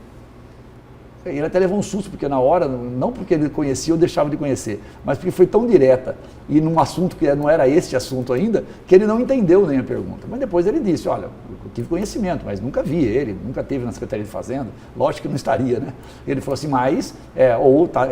Ele até levou um susto, porque na hora, não porque ele conhecia ou deixava de conhecer, mas porque foi tão direta e num assunto que não era este assunto ainda, que ele não entendeu nem a pergunta. Mas depois ele disse, olha, eu tive conhecimento, mas nunca vi ele, nunca teve na Secretaria de Fazenda, lógico que não estaria, né? Ele falou assim, mas,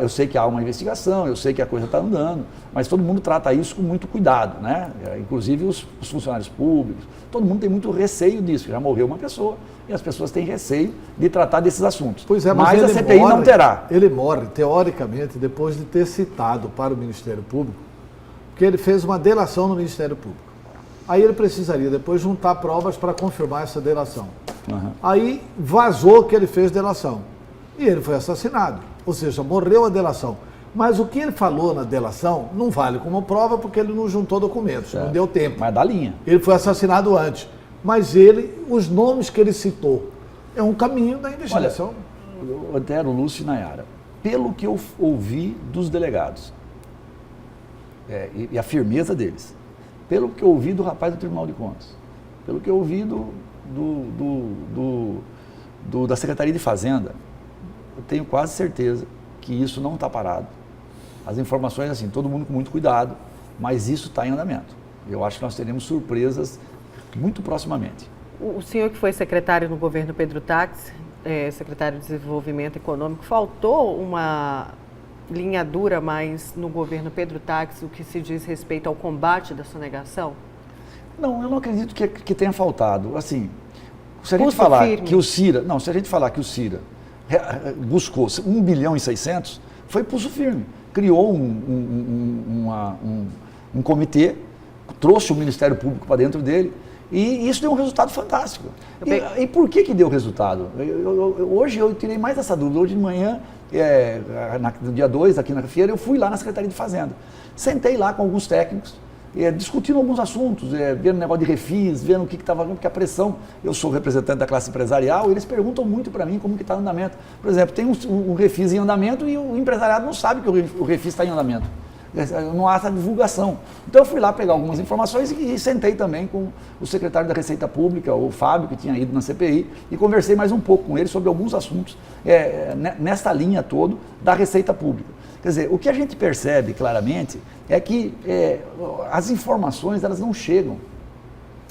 eu sei que há uma investigação, eu sei que a coisa está andando, mas todo mundo trata isso com muito cuidado, né? Inclusive os funcionários públicos, todo mundo tem muito receio disso, já morreu uma pessoa, e as pessoas têm receio de tratar desses assuntos. Pois é, mas a CPI não terá. Ele morre, teoricamente, depois de ter citado para o Ministério Público, porque ele fez uma delação no Ministério Público. Aí ele precisaria depois juntar provas para confirmar essa delação. Uhum. Aí vazou que ele fez delação. E ele foi assassinado. Ou seja, morreu a delação. Mas o que ele falou na delação não vale como prova porque ele não juntou documentos, certo. Não deu tempo. Mas dá linha. Ele foi assassinado antes. Mas os nomes que ele citou, é um caminho da investigação. Olha, Antero, Lúcio e Nayara, pelo que eu ouvi dos delegados, e a firmeza deles, pelo que eu ouvi do rapaz do Tribunal de Contas, pelo que eu ouvi da Secretaria de Fazenda, eu tenho quase certeza que isso não está parado. As informações, assim, todo mundo com muito cuidado, mas isso está em andamento. Eu acho que nós teremos surpresas muito proximamente. O senhor que foi secretário no governo Pedro Táxi, secretário de Desenvolvimento Econômico, faltou uma linha dura mais no governo Pedro Táxi, o que se diz respeito ao combate da sonegação? Não, eu não acredito que tenha faltado. Assim, se a gente falar que o Cira buscou 1 bilhão e 600, foi pulso firme. Criou um comitê, trouxe o Ministério Público para dentro dele, e isso deu um resultado fantástico. E por que deu resultado? Hoje eu tirei mais essa dúvida. Hoje de manhã, no dia 2, aqui na feira, eu fui lá na Secretaria de Fazenda. Sentei lá com alguns técnicos, discutindo alguns assuntos, vendo o negócio de refis, vendo o que estava, porque a pressão, eu sou representante da classe empresarial, e eles perguntam muito para mim como que está o andamento. Por exemplo, tem um refis em andamento e o empresariado não sabe que o refis está em andamento. Não há essa divulgação. Então eu fui lá pegar algumas informações e sentei também com o secretário da Receita Pública, o Fábio, que tinha ido na CPI, e conversei mais um pouco com ele sobre alguns assuntos nesta linha toda da Receita Pública. Quer dizer, o que a gente percebe claramente é que as informações elas não chegam,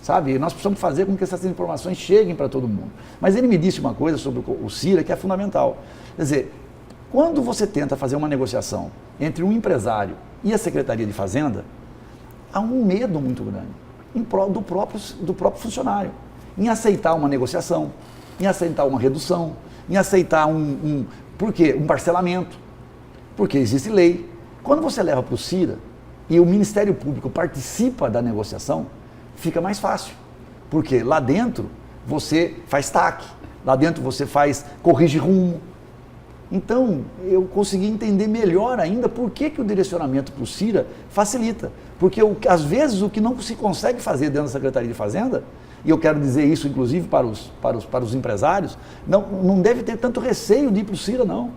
sabe? Nós precisamos fazer com que essas informações cheguem para todo mundo. Mas ele me disse uma coisa sobre o Cira que é fundamental. Quer dizer, quando você tenta fazer uma negociação entre um empresário e a Secretaria de Fazenda, há um medo muito grande em prol do próprio funcionário, em aceitar uma negociação, em aceitar uma redução, em aceitar por quê? Um parcelamento, porque existe lei. Quando você leva para o Cira e o Ministério Público participa da negociação, fica mais fácil, porque lá dentro você faz TAC, lá dentro você corrige rumo. Então, eu consegui entender melhor ainda por que o direcionamento para o Cira facilita. Porque, às vezes, o que não se consegue fazer dentro da Secretaria de Fazenda, e eu quero dizer isso, inclusive, para os empresários, não deve ter tanto receio de ir para o Cira, não.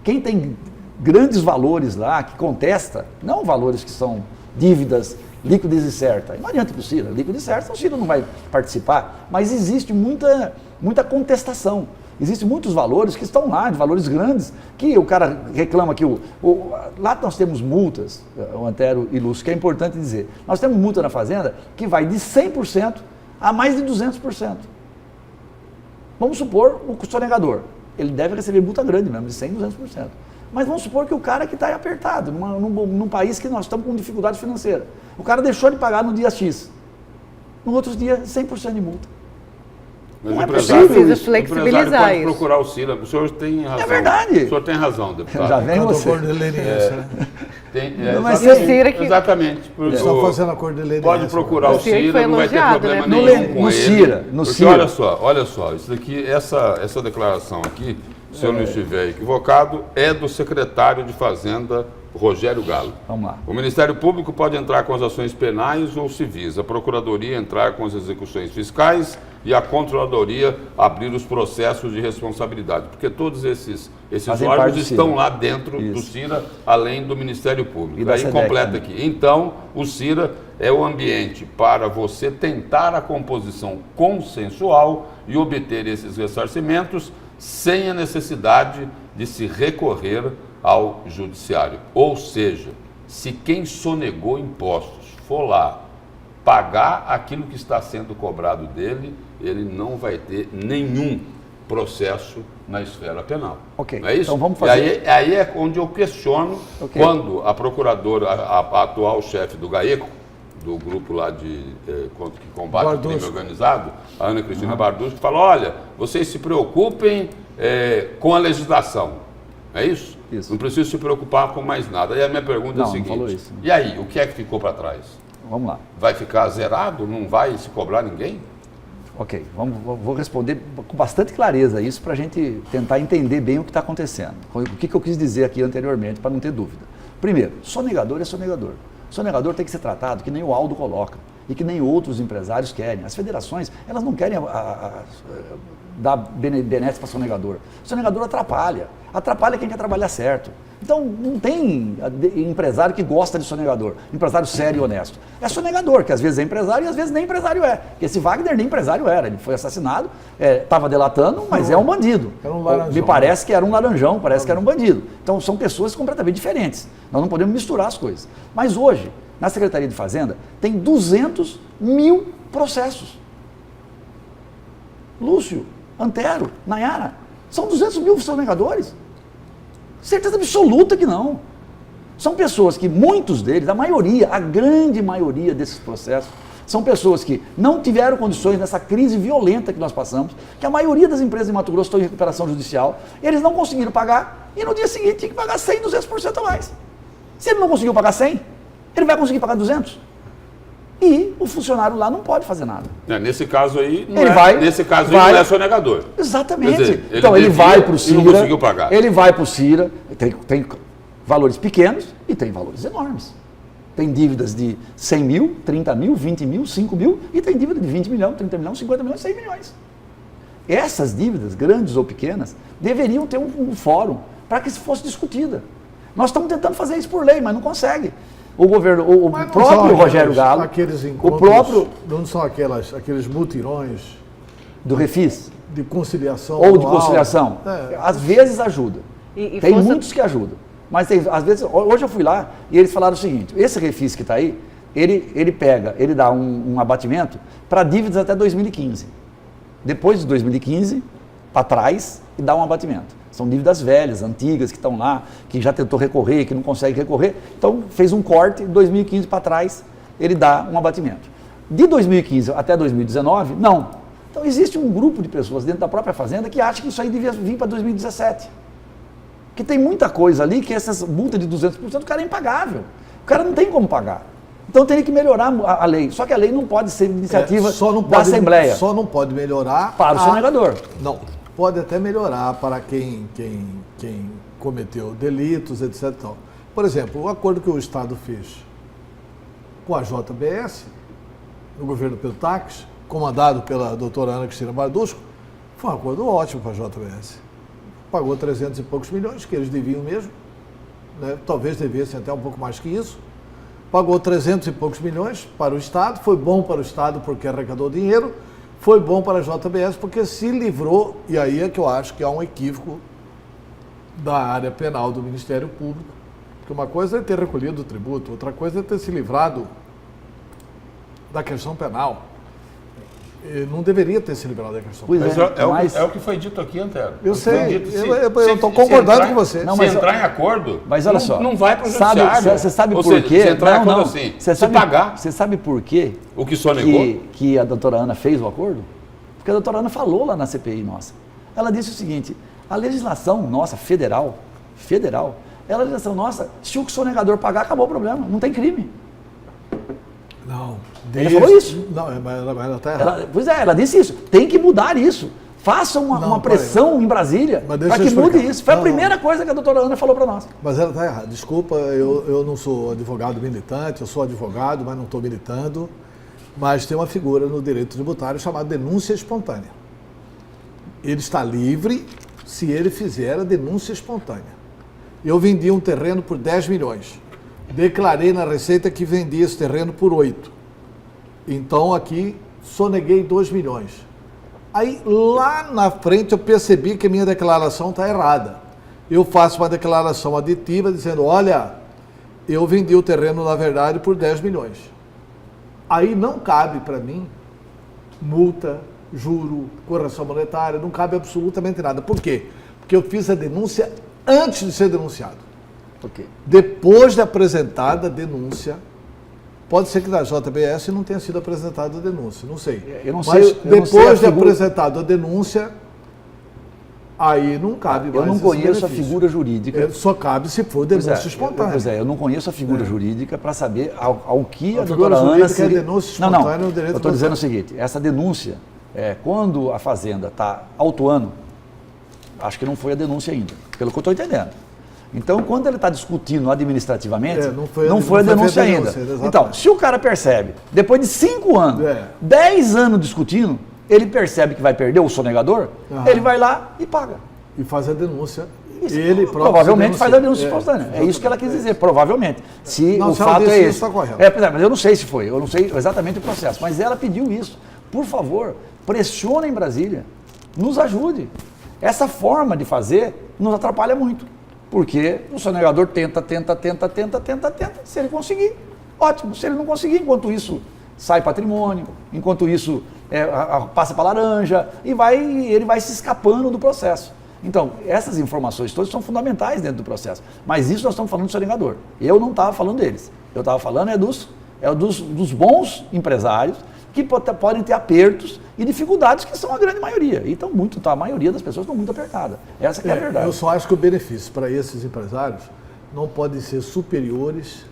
Quem tem grandes valores lá, que contesta, não valores que são dívidas líquido e certa. Não adianta ir para o CIRA, líquido e certa, o CIRA não vai participar, mas existe muita contestação. Existem muitos valores que estão lá, de valores grandes, que o cara reclama que lá nós temos multas, o Antero e Lúcio, que é importante dizer. Nós temos multa na fazenda que vai de 100% a mais de 200%. Vamos supor o sonegador, ele deve receber multa grande mesmo, de 100% a 200%. Mas vamos supor que o cara que está apertado, num país que nós estamos com dificuldade financeira, o cara deixou de pagar no dia X, no outro dia 100% de multa. Mas não o é empresário, possível o flexibilizar empresário pode isso. procurar o CIRA. O senhor tem razão. É verdade. O senhor tem razão, deputado. Já vem você. Cordilheiriense, Mas o CIRA que- Exatamente. Eles estão fazendo a cordilheiriense. Pode procurar O o CIRA que CIRA, foi não vai ter elogiado, problema né? nenhum com No ele. CIRA, no Porque CIRA. olha só, isso daqui, essa declaração aqui, se eu não estiver equivocado, é do secretário de Fazenda, Rogério Galo. Vamos lá. O Ministério Público pode entrar com as ações penais ou civis, a Procuradoria entrar com as execuções fiscais e a Controladoria abrir os processos de responsabilidade, porque todos esses Fazem parte órgãos do estão CIRA. lá dentro do Isso. CIRA, além do Ministério Público. E da Aí SEDEC completa também. aqui. Então, o CIRA é o ambiente para você tentar a composição consensual e obter esses ressarcimentos sem a necessidade de se recorrer ao judiciário. Ou seja, se quem sonegou impostos for lá pagar aquilo que está sendo cobrado dele, ele não vai ter nenhum processo na esfera penal. Ok, Não é isso? então vamos fazer- E aí é onde eu questiono Ok. quando a procuradora, a atual chefe do GAECO, do grupo lá que combate o crime Bardusco. organizado, a Ana Cristina Bardusco, fala, olha, vocês se preocupem com a legislação. É isso? Isso. Não preciso se preocupar com mais nada. E a minha pergunta é Não, a não seguinte, falou isso. e aí, o que é que ficou para trás? Vamos lá. Vai ficar zerado? Não vai se cobrar ninguém? Ok, vou responder com bastante clareza isso para a gente tentar entender bem o que está acontecendo. O que eu quis dizer aqui anteriormente, para não ter dúvida. Primeiro, sonegador é sonegador. Sonegador tem que ser tratado que nem o Aldo coloca e que nem outros empresários querem. As federações, elas não querem dar benesses para sonegador. O sonegador atrapalha quem quer trabalhar certo. Então, não tem empresário que gosta de sonegador, empresário sério e honesto. É sonegador, que às vezes é empresário e às vezes nem empresário é. Porque esse Wagner nem empresário era, ele foi assassinado, estava delatando, mas é um bandido. Era um laranjão. Me parece que era um laranjão, parece que era um bandido. Então, são pessoas completamente diferentes. Nós não podemos misturar as coisas. Mas hoje, na Secretaria de Fazenda, tem 200 mil processos. Lúcio, Antero, Nayara, são 200 mil sonegadores? Certeza absoluta que não. São pessoas que, muitos deles, a grande maioria desses processos, são pessoas que não tiveram condições nessa crise violenta que nós passamos, que a maioria das empresas em Mato Grosso estão em recuperação judicial, eles não conseguiram pagar e no dia seguinte tinha que pagar 100, 200% a mais. Se ele não conseguiu pagar 100, ele vai conseguir pagar 200. E o funcionário lá não pode fazer nada. Nesse caso aí, Ele vai- nesse caso vai- aí não é sonegador. Exatamente. Quer dizer, ele então ele devia vai para o e CIRA, não conseguiu pagar. ele vai para o CIRA, tem valores pequenos e tem valores enormes. Tem dívidas de 100 mil, 30 mil, 20 mil, 5 mil e tem dívida de 20 milhões, 30 milhões, 50 milhões, 100 milhões. Essas dívidas, grandes ou pequenas, deveriam ter um fórum para que isso fosse discutida. Nós estamos tentando fazer isso por lei, mas não consegue. O governo, o Mas não próprio são Rogério Galo, aqueles o encontros, próprio não são aqueles mutirões do Refis, de conciliação ou de anual? conciliação, É. às vezes ajuda. E Tem força- muitos que ajudam. Mas às vezes, hoje eu fui lá e eles falaram o seguinte, esse Refis que está aí, ele dá um abatimento para dívidas até 2015. Depois de 2015, para trás, e dá um abatimento. São dívidas velhas, antigas, que estão lá, que já tentou recorrer, que não consegue recorrer. Então, fez um corte, 2015 para trás, ele dá um abatimento. De 2015 até 2019, não. Então, existe um grupo de pessoas dentro da própria Fazenda que acha que isso aí devia vir para 2017. Que tem muita coisa ali que essas multas de 200%, o cara é impagável. O cara não tem como pagar. Então, teria que melhorar a lei. Só que a lei não pode ser iniciativa da Assembleia Só não pode melhorar para o sonegador. Não, pode até melhorar para quem cometeu delitos, etc. e tal. Por exemplo, o acordo que o Estado fez com a JBS, no governo Peltax, comandado pela doutora Ana Cristina Bardusco, foi um acordo ótimo para a JBS. Pagou 300 e poucos milhões, que eles deviam mesmo, né? Talvez devessem até um pouco mais que isso, pagou 300 e poucos milhões para o Estado, foi bom para o Estado porque arrecadou dinheiro, foi bom para a JBS porque se livrou, e aí é que eu acho que há um equívoco da área penal do Ministério Público, porque uma coisa é ter recolhido o tributo, outra coisa é ter se livrado da questão penal. Não deveria ter se livrado da questão penal. Mas é o que foi dito aqui, Antero. Eu sei, eu estou concordando com você. Se entrar em acordo, mas olha só, não vai para o judiciário. Você sabe por quê? Se entrar em acordo assim, se pagar. Você sabe por quê o que sonegou? Que a doutora Ana fez o acordo? Porque a doutora Ana falou lá na CPI nossa. Ela disse o seguinte, a legislação nossa, federal, é a legislação nossa, se o sonegador pagar, acabou o problema, não tem crime. Não. Ela falou isso. Não, mas ela está errada. Pois é, ela disse isso. Tem que mudar isso. Façam uma pressão em Brasília para que mude isso. Foi a primeira coisa que a doutora Ana falou para nós. Mas ela está errada. Desculpa, eu não sou advogado militante, eu sou advogado, mas não estou militando. Mas tem uma figura no direito tributário chamada denúncia espontânea. Ele está livre se ele fizer a denúncia espontânea. Eu vendi um terreno por 10 milhões. Declarei na Receita que vendi esse terreno por 8. Então aqui soneguei 2 milhões. Aí lá na frente eu percebi que a minha declaração está errada. Eu faço uma declaração aditiva dizendo, olha, eu vendi o terreno na verdade por 10 milhões. Aí não cabe para mim multa, juro, correção monetária, não cabe absolutamente nada. Por quê? Porque eu fiz a denúncia antes de ser denunciado. Okay. Depois de apresentada a denúncia, pode ser que da JBS não tenha sido apresentada a denúncia, não sei. Mas depois de apresentada a denúncia, aí não cabe mais. Eu não conheço a figura jurídica. Só cabe se for denúncia espontânea. Pois é, eu não conheço a figura jurídica para saber ao que a doutora Ana... É denúncia espontânea no direito. Eu estou dizendo o seguinte, essa denúncia, quando a Fazenda está autuando, acho que não foi a denúncia ainda, pelo que eu estou entendendo. Então, quando ele está discutindo administrativamente, não foi a denúncia ainda. Então, se o cara percebe, depois de 5 anos, 10 anos discutindo, ele percebe que vai perder o sonegador, ele vai lá e paga. E faz a denúncia. Ele provavelmente faz a denúncia espontânea. É isso que ela quis dizer, provavelmente. Se o fato é esse. Mas eu não sei se foi, eu não sei exatamente o processo, mas ela pediu isso. Por favor, pressione em Brasília, nos ajude. Essa forma de fazer nos atrapalha muito. Porque o sonegador tenta. Se ele conseguir, ótimo. Se ele não conseguir, enquanto isso sai patrimônio, enquanto isso passa para laranja e ele vai se escapando do processo. Então, essas informações todas são fundamentais dentro do processo. Mas isso nós estamos falando do sonegador. Eu não estava falando deles. Eu estava falando dos bons empresários que podem ter apertos e dificuldades que são a grande maioria. E a maioria das pessoas estão muito apertadas. Essa que é a verdade. Eu só acho que o benefício para esses empresários não podem ser superiores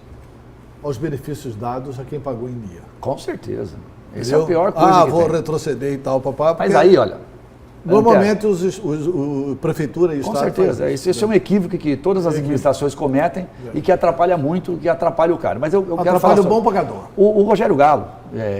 aos benefícios dados a quem pagou em dia. Com certeza. Essa é a pior coisa que vou tem. Retroceder e tal, papai. Mas aí, olha... Normalmente a Prefeitura e o Estado... Com certeza. Esse é um equívoco que todas as administrações cometem e que atrapalha muito, que atrapalha o cara. Mas eu quero falar o bom pagador. O Rogério Galo,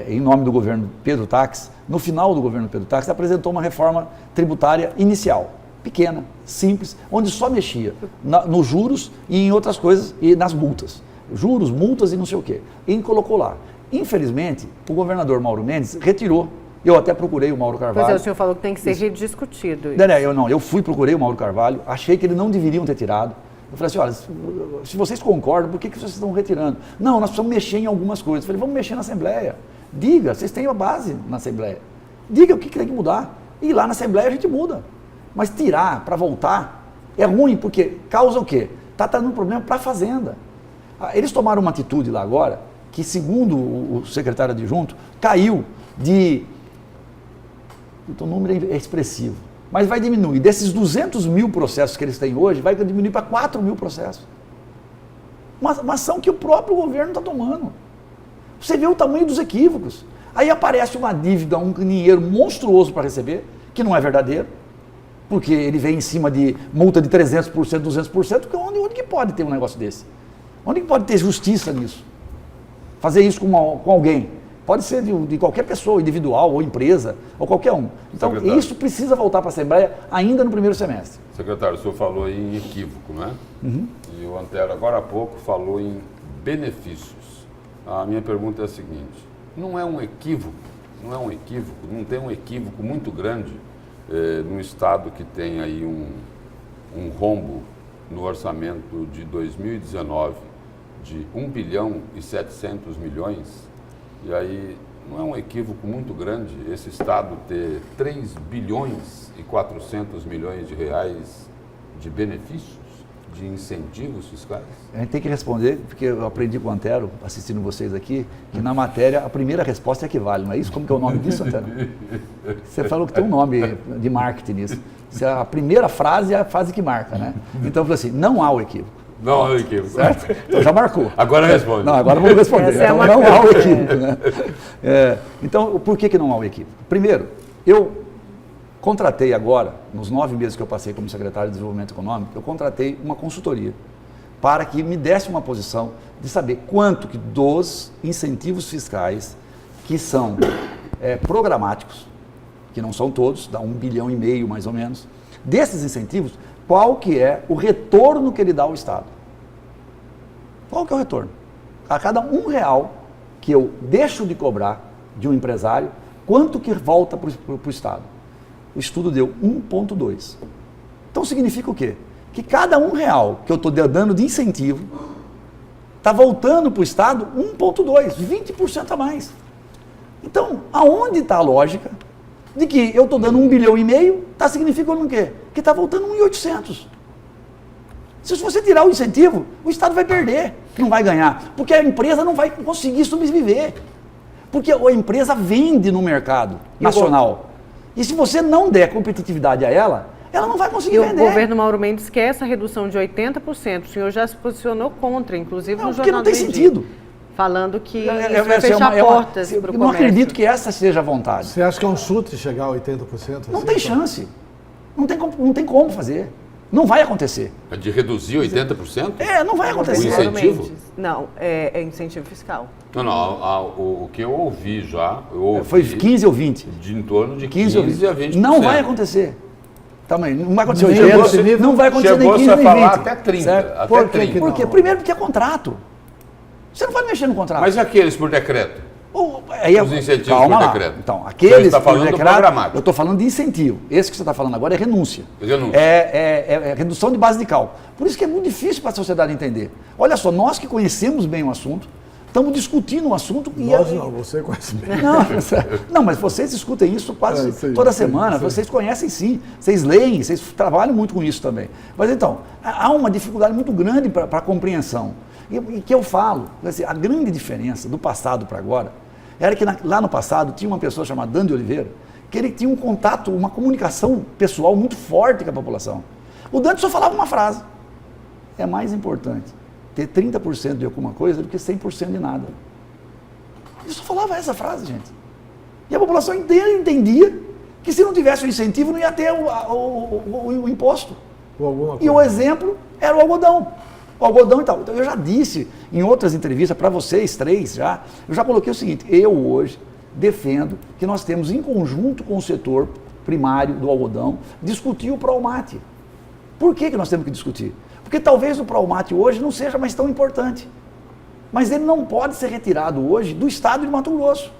em nome do governo Pedro Táxi, no final do governo Pedro Táxi, apresentou uma reforma tributária inicial, pequena, simples, onde só mexia nos juros e em outras coisas, e nas multas. Juros, multas e não sei o quê. E colocou lá. Infelizmente, o governador Mauro Mendes retirou. Eu até procurei o Mauro Carvalho. Pois é, o senhor falou que tem que ser rediscutido. Eu procurei o Mauro Carvalho, achei que eles não deveriam ter tirado. Eu falei assim, olha, se vocês concordam, por que vocês estão retirando? Não, nós precisamos mexer em algumas coisas. Eu falei, vamos mexer na Assembleia. Diga, vocês têm a base na Assembleia. Diga o que tem que mudar. E lá na Assembleia a gente muda. Mas tirar para voltar é ruim, porque causa o quê? Está dando problema para a Fazenda. Eles tomaram uma atitude lá agora, que segundo o secretário adjunto, caiu de... Então o número é expressivo, mas vai diminuir. Desses 200 mil processos que eles têm hoje, vai diminuir para 4 mil processos. Uma ação que o próprio governo está tomando. Você vê o tamanho dos equívocos. Aí aparece uma dívida, um dinheiro monstruoso para receber, que não é verdadeiro, porque ele vem em cima de multa de 300%, 200%, onde que pode ter um negócio desse? Onde que pode ter justiça nisso? Fazer isso com alguém? Pode ser de qualquer pessoa, individual ou empresa, ou qualquer um. Então, isso precisa voltar para a Assembleia ainda no primeiro semestre. Secretário, o senhor falou em equívoco, não é? Uhum. E o Antero, agora há pouco, falou em benefícios. A minha pergunta é a seguinte: não é um equívoco, não tem um equívoco muito grande num Estado que tem aí um rombo no orçamento de 2019 de 1 bilhão e 700 milhões, e aí não é um equívoco muito grande esse Estado ter 3 bilhões e 400 milhões de reais de benefícios, de incentivos fiscais? A gente tem que responder, porque eu aprendi com o Antero, assistindo vocês aqui, que na matéria a primeira resposta é que vale, não é isso? Como que é o nome disso, Antero? Você falou que tem um nome de marketing nisso. A primeira frase é a frase que marca, né? Então eu falei assim, não há o equívoco. Não há o equívoco. Certo? Então já marcou. Agora responde. Não, agora vamos responder. Essa então não há o equívoco, né? Então, por que não há o equívoco? Primeiro, eu contratei agora, nos 9 meses que eu passei como secretário de Desenvolvimento Econômico, eu contratei uma consultoria para que me desse uma posição de saber quanto que dos incentivos fiscais que são programáticos, que não são todos, dá 1,5 bilhão mais ou menos, desses incentivos, qual que é o retorno que ele dá ao Estado. Qual que é o retorno? A cada R$1 que eu deixo de cobrar de um empresário, quanto que volta para o Estado? O estudo deu 1,2. Então significa o quê? Que cada R$1 que eu estou dando de incentivo está voltando para o Estado 1,2, 20% a mais. Então, aonde está a lógica de que eu estou dando 1,5 bilhão, está significando o quê? Que está voltando 1.800. Se você tirar o incentivo, o Estado vai perder, não vai ganhar, porque a empresa não vai conseguir sobreviver. Porque a empresa vende no mercado nacional. E se você não der competitividade a ela não vai conseguir vender. E o governo Mauro Mendes quer essa redução de 80%. O senhor já se posicionou contra, inclusive no porque Jornal não tem sentido. Falando que isso vai fechar portas para o comércio. Eu não acredito que essa seja a vontade. Você acha que é um chute chegar a 80%? Não tem chance. Não tem como fazer. Não vai acontecer. É de reduzir 80%? Não vai acontecer. O incentivo? Não, é incentivo fiscal. Não, o que eu ouvi já... Foi 15 ou 20. De em torno de 15 a 20%. Não vai acontecer. Também, não vai acontecer Chegou 80, não vai acontecer nem 15 nem 20. Chegou a falar até 30. Certo? Até Por 30. Por quê? Primeiro porque é contrato. Você não vai mexer no contrato. Mas e aqueles por decreto? Os incentivos calma por lá. decreto. Então, aqueles está falando por do decreto, programático. eu estou falando de incentivo. Esse que você está falando agora é renúncia. Renúncia. É redução de base de cálculo. Por isso que é muito difícil para a sociedade entender. Olha só, nós que conhecemos bem o assunto, estamos discutindo o assunto. Nós não, você conhece bem. Não, mas vocês escutem isso quase toda semana, vocês conhecem sim, vocês leem, vocês trabalham muito com isso também. Mas então, há uma dificuldade muito grande para a compreensão. E que eu falo, assim, a grande diferença do passado para agora, era que lá no passado tinha uma pessoa chamada Dani Oliveira, que ele tinha um contato, uma comunicação pessoal muito forte com a população. O Dante só falava uma frase: é mais importante ter 30% de alguma coisa do que 100% de nada. Ele só falava essa frase, gente. E a população inteira entendia que se não tivesse o incentivo não ia ter o imposto. E o exemplo era o algodão. O algodão e tal. Então eu já disse em outras entrevistas para vocês três eu já coloquei o seguinte: eu hoje defendo que nós temos em conjunto com o setor primário do algodão discutir o Prolmate. Por que nós temos que discutir? Porque talvez o Prolmate hoje não seja mais tão importante. Mas ele não pode ser retirado hoje do estado de Mato Grosso.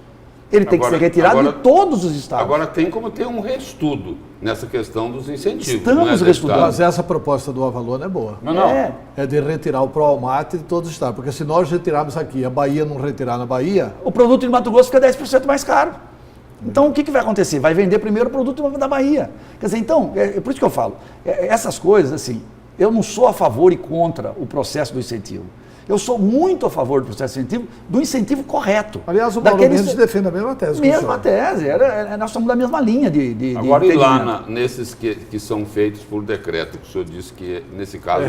Ele tem que ser retirado de todos os estados. Agora tem como ter um reestudo nessa questão dos incentivos. Estamos reestudando. Mas essa proposta do Avalon é boa. Não. É de retirar o Prolmate de todos os estados. Porque se nós retirarmos aqui, a Bahia não retirar na Bahia... O produto de Mato Grosso fica 10% mais caro. Então o que vai acontecer? Vai vender primeiro o produto da Bahia. Quer dizer, então, é por isso que eu falo, essas coisas, assim, eu não sou a favor e contra o processo do incentivo. Eu sou muito a favor do processo de incentivo, do incentivo correto. Aliás, o Mauro Mendes defende a mesma tese. Mesma tese, nós somos da mesma linha de Agora, e lá nesses que são feitos por decreto, que o senhor disse que, nesse caso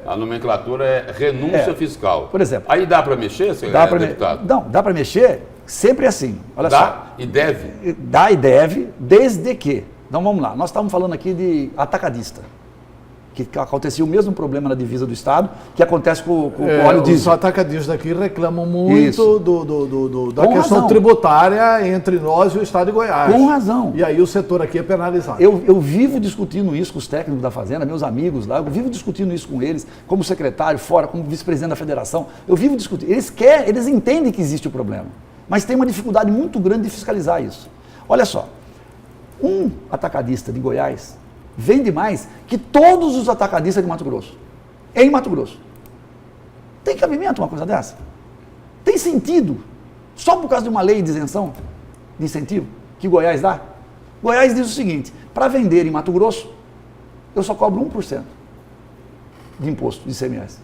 a nomenclatura é renúncia fiscal. Por exemplo. Aí dá para mexer, deputado? Não, dá para mexer sempre assim. Olha só. Dá e deve? Dá e deve, desde que... Então vamos lá, nós estávamos falando aqui de atacadista. Que acontecia o mesmo problema na divisa do Estado que acontece com o óleo diesel. Os atacadistas daqui reclamam muito da Com questão razão. tributária entre nós e o Estado de Goiás. Com razão. E aí o setor aqui é penalizado. Eu vivo discutindo isso com os técnicos da Fazenda, meus amigos lá, eu vivo discutindo isso com eles, como secretário, fora, como vice-presidente da federação. Eu vivo discutindo. Eles entendem que existe o problema, mas tem uma dificuldade muito grande de fiscalizar isso. Olha só, um atacadista de Goiás vende mais que todos os atacadistas de Mato Grosso. Em Mato Grosso. Tem cabimento uma coisa dessa? Tem sentido? Só por causa de uma lei de isenção, de incentivo, que Goiás dá? Goiás diz o seguinte, para vender em Mato Grosso, eu só cobro 1% de imposto de ICMS.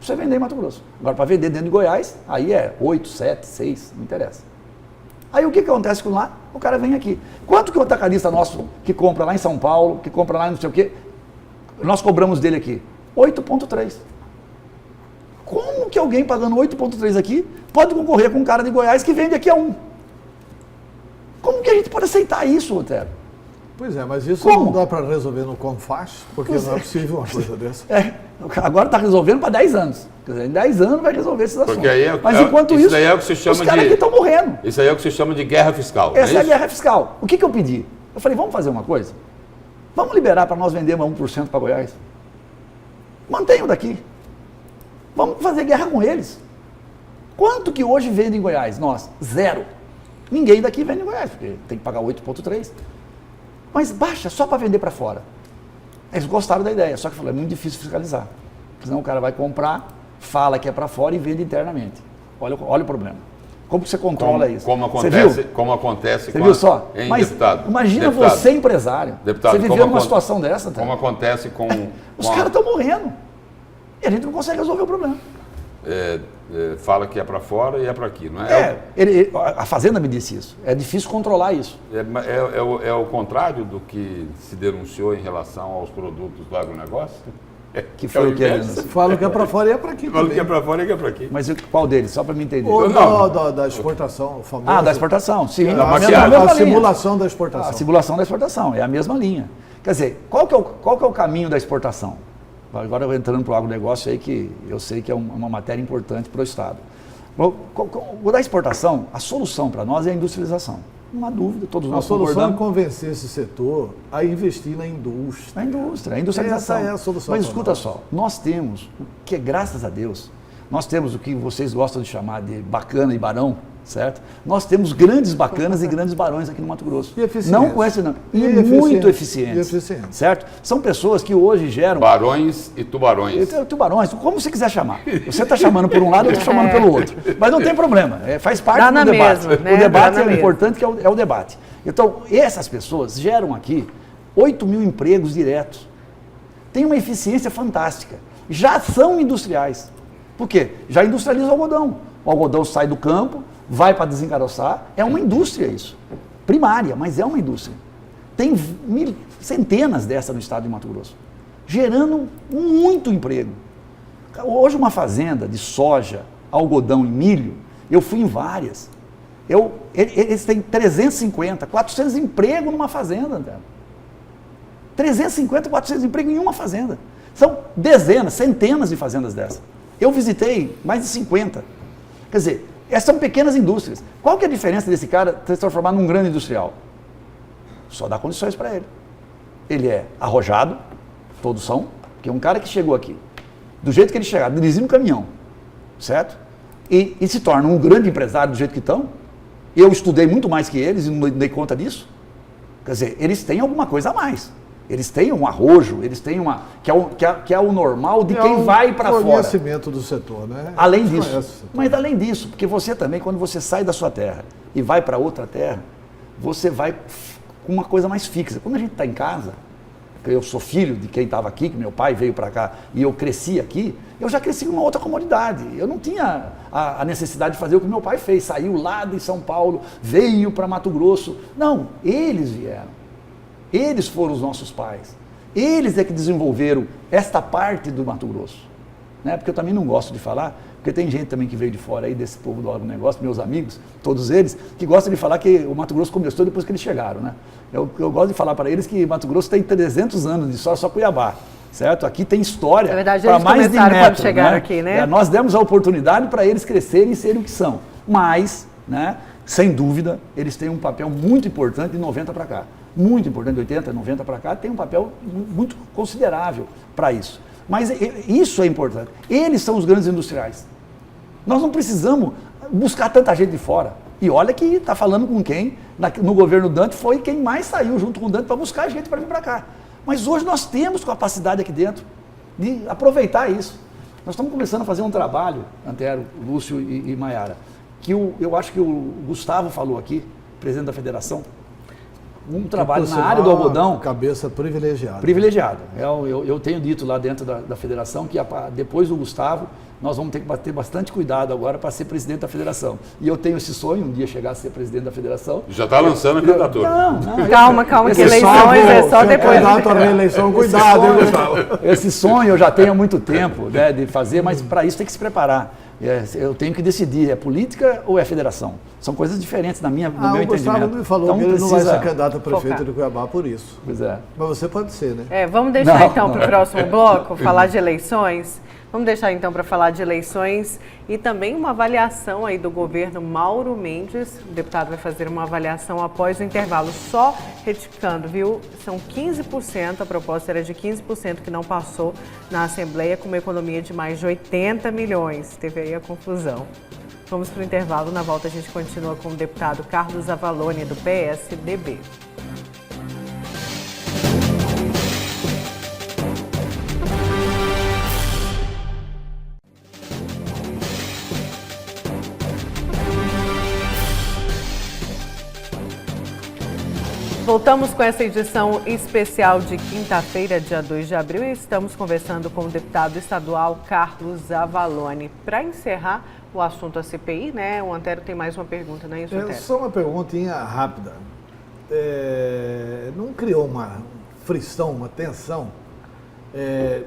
Você vender em Mato Grosso. Agora, para vender dentro de Goiás, aí é 8, 7, 6, não interessa. Aí o que acontece com lá? O cara vem aqui. Quanto que o atacadista nosso, que compra lá em São Paulo, que compra lá em não sei o quê, nós cobramos dele aqui? 8,3. Como que alguém pagando 8,3 aqui pode concorrer com um cara de Goiás que vende aqui a 1? Como que a gente pode aceitar isso, Otero? Pois é, mas isso Como? não dá para resolver no Confaz, porque não é possível uma coisa dessa. Agora está resolvendo para 10 anos. Quer dizer, em 10 anos vai resolver esses assuntos. Porque aí Mas enquanto isso isso, daí é o que se chama os caras aqui estão morrendo. Isso aí é o que se chama de guerra fiscal. Essa é a isso? guerra fiscal. O que eu pedi? Eu falei, vamos fazer uma coisa? Vamos liberar para nós vendermos 1% para Goiás. Mantenham daqui. Vamos fazer guerra com eles. Quanto que hoje vende em Goiás? Nós, 0. Ninguém daqui vende em Goiás, porque tem que pagar 8,3. Mas baixa só para vender para fora. Eles gostaram da ideia, só que falou, é muito difícil fiscalizar. Senão o cara vai comprar, fala que é para fora e vende internamente. Olha o problema. Como que você controla isso? Como Você viu? acontece Você viu só? Hein, Mas deputado? imagina Deputado, você, empresário, deputado, você viveu como numa acon- situação dessa. Tá? Como acontece com... Os caras estão morrendo. E a gente não consegue resolver o problema. fala que é para fora e é para aqui, não é? A Fazenda me disse isso. É difícil controlar isso. É o contrário do que se denunciou em relação aos produtos do agronegócio? Que foi o que ele inverso. Falo que é para fora e é para aqui Fala também. que é para fora e que é para aqui. Mas qual deles? Só para me entender. Ou Não. da exportação, o famoso. Da exportação, sim. A, maquiagem. a mesma linha. simulação da A exportação. simulação da exportação, é a mesma linha. Quer dizer, qual que é o caminho da exportação? Agora eu vou entrando para o agronegócio aí, que eu sei que é uma matéria importante para o Estado. O da exportação, a solução para nós é a industrialização. Não há dúvida, todos A nós solução é concordamos. convencer esse setor a investir na indústria. A industrialização. Essa é a solução Mas para escuta nós. só, nós temos, o que graças a Deus, nós temos o que vocês gostam de chamar de bacana e barão, certo? Nós temos grandes bacanas e grandes barões aqui no Mato Grosso. E eficientes. Não conhece não. E eficientes. muito eficientes. E eficientes. Certo? São pessoas que hoje geram... Barões e tubarões. Tubarões, como você quiser chamar. Você está chamando por um lado, eu estou chamando pelo outro. Mas não tem problema, faz parte Dá do na debate. mesma, né? O debate Dá na é mesma. importante, que é o debate. Então, essas pessoas geram aqui 8 mil empregos diretos. Tem uma eficiência fantástica. Já são industriais. Por quê? Já industrializa o algodão. O algodão sai do campo, vai para desencaroçar. É uma indústria isso. Primária, mas é uma indústria. Tem centenas dessas no estado de Mato Grosso. Gerando muito emprego. Hoje uma fazenda de soja, algodão e milho, eu fui em várias. Eles têm 350, 400 empregos numa fazenda, André. 350, 400 empregos em uma fazenda. São dezenas, centenas de fazendas dessas. Eu visitei mais de 50. Quer dizer, essas são pequenas indústrias. Qual que é a diferença desse cara se transformar num grande industrial? Só dá condições para ele. Ele é arrojado, todos são, porque é um cara que chegou aqui, do jeito que ele chegaram, dirigindo um caminhão, certo? E se torna um grande empresário do jeito que estão. Eu estudei muito mais que eles e não dei conta disso. Quer dizer, eles têm alguma coisa a mais. Eles têm um arrojo, eles têm uma... que é o normal de quem vai para fora. Conhecimento do setor, né? Além Conhece disso. o setor. Mas além disso, porque você também, quando você sai da sua terra e vai para outra terra, você vai com uma coisa mais fixa. Quando a gente está em casa, eu sou filho de quem estava aqui, que meu pai veio para cá e eu cresci aqui, eu já cresci numa outra comodidade. Eu não tinha a necessidade de fazer o que meu pai fez. Saiu lá de São Paulo, veio para Mato Grosso. Não, eles vieram. Eles foram os nossos pais. Eles é que desenvolveram esta parte do Mato Grosso. Né? Porque eu também não gosto de falar, porque tem gente também que veio de fora aí, desse povo do agronegócio, meus amigos, todos eles, que gostam de falar que o Mato Grosso começou depois que eles chegaram. Né? Eu gosto de falar para eles que Mato Grosso tem 300 anos de só Cuiabá. certo? Aqui tem história. Na verdade, para eles mais de começaram metro, quando chegaram aqui, né? Nós demos a oportunidade para eles crescerem e serem o que são. Mas, né, sem dúvida, eles têm um papel muito importante de 90 para cá. Muito importante, de 80, 90 para cá, tem um papel muito considerável para isso. Mas isso é importante. Eles são os grandes industriais. Nós não precisamos buscar tanta gente de fora. E olha que está falando com quem, no governo Dante, foi quem mais saiu junto com o Dante para buscar gente para vir para cá. Mas hoje nós temos capacidade aqui dentro de aproveitar isso. Nós estamos começando a fazer um trabalho, Antero, Lúcio e Maiara, que eu acho que o Gustavo falou aqui, presidente da federação, um trabalho na área do algodão. Cabeça privilegiada. Privilegiada. Eu tenho dito lá dentro da federação que depois do Gustavo, nós vamos ter que ter bastante cuidado agora para ser presidente da federação. E eu tenho esse sonho, um dia chegar a ser presidente da federação. Já está lançando a candidatura. Calma, que eleições é só depois. Candidato à reeleição, cuidado, hein, Gustavo? Esse sonho eu já tenho há muito tempo, né, de fazer, mas para isso tem que se preparar. Eu tenho que decidir, é política ou é federação? São coisas diferentes no meu entendimento. O Gustavo me falou então, que ele não vai ser candidato a prefeito de Cuiabá por isso. Pois é. Mas você pode ser, né? Vamos deixar então para o próximo bloco, falar de eleições. Vamos deixar então para falar de eleições e também uma avaliação aí do governo Mauro Mendes. O deputado vai fazer uma avaliação após o intervalo, só reticando, viu? São 15%, a proposta era de 15% que não passou na Assembleia, com uma economia de mais de 80 milhões. Teve aí a confusão. Vamos para o intervalo, na volta a gente continua com o deputado Carlos Avalone, do PSDB. Voltamos com essa edição especial de quinta-feira, dia 2 de abril, e estamos conversando com o deputado estadual Carlos Avalone. Para encerrar o assunto da CPI, né? O Antero tem mais uma pergunta, não é isso, Antero? Só uma perguntinha rápida. Não criou uma frição, uma tensão?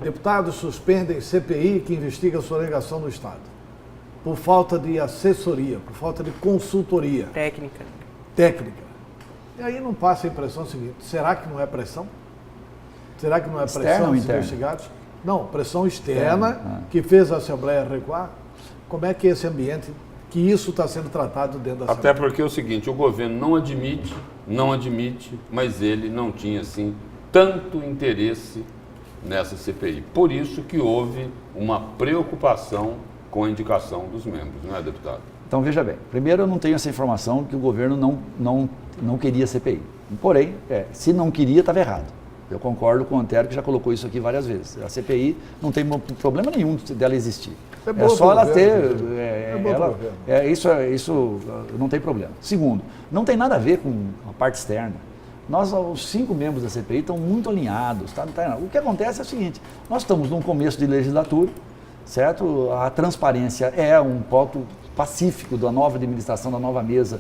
Deputados suspendem CPI que investiga a sonegação do Estado por falta de assessoria, por falta de consultoria. Técnica. E aí não passa a impressão seguinte, será que não é pressão? Será que não é pressão dos investigados? Não, pressão externa que fez a Assembleia recuar. Como é que esse ambiente, que isso está sendo tratado dentro da Assembleia? Até porque é o seguinte, o governo não admite, mas ele não tinha assim tanto interesse nessa CPI. Por isso que houve uma preocupação com a indicação dos membros, não é, deputado? Então, veja bem, primeiro eu não tenho essa informação que o governo não queria CPI. Porém, se não queria, estava errado. Eu concordo com o Antero, que já colocou isso aqui várias vezes. A CPI não tem problema nenhum dela existir. É só ela ter... Isso não tem problema. Segundo, não tem nada a ver com a parte externa. Os 5 membros da CPI estão muito alinhados. O que acontece é o seguinte, nós estamos num começo de legislatura, certo? A transparência é um ponto pacífico da nova administração, da nova mesa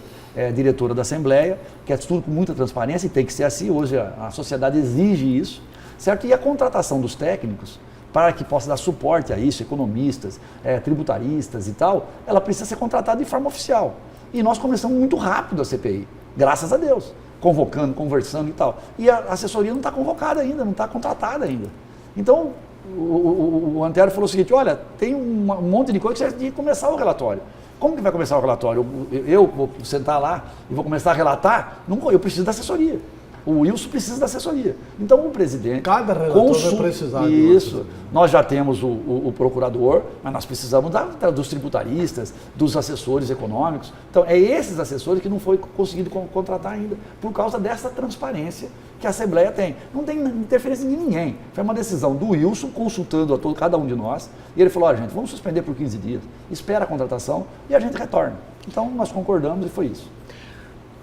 diretora da Assembleia, que é tudo com muita transparência e tem que ser assim. Hoje a sociedade exige isso, certo? E a contratação dos técnicos, para que possa dar suporte a isso, economistas, tributaristas e tal, ela precisa ser contratada de forma oficial. E nós começamos muito rápido a CPI, graças a Deus, convocando, conversando e tal. E a assessoria não está convocada ainda, não está contratada ainda. Então, o Antero falou o seguinte, olha, tem um monte de coisa que você tem que começar o relatório. Como que vai começar o relatório? Eu vou sentar lá e vou começar a relatar? Não, eu preciso da assessoria. O Wilson precisa da assessoria. Então, o presidente... Cada relator vai precisar isso. Nós já temos o procurador, mas nós precisamos dos tributaristas, dos assessores econômicos. Então, esses assessores que não foi conseguido contratar ainda, por causa dessa transparência que a Assembleia tem. Não tem interferência de ninguém. Foi uma decisão do Wilson, consultando cada um de nós, e ele falou, gente, vamos suspender por 15 dias, espera a contratação e a gente retorna. Então, nós concordamos e foi isso.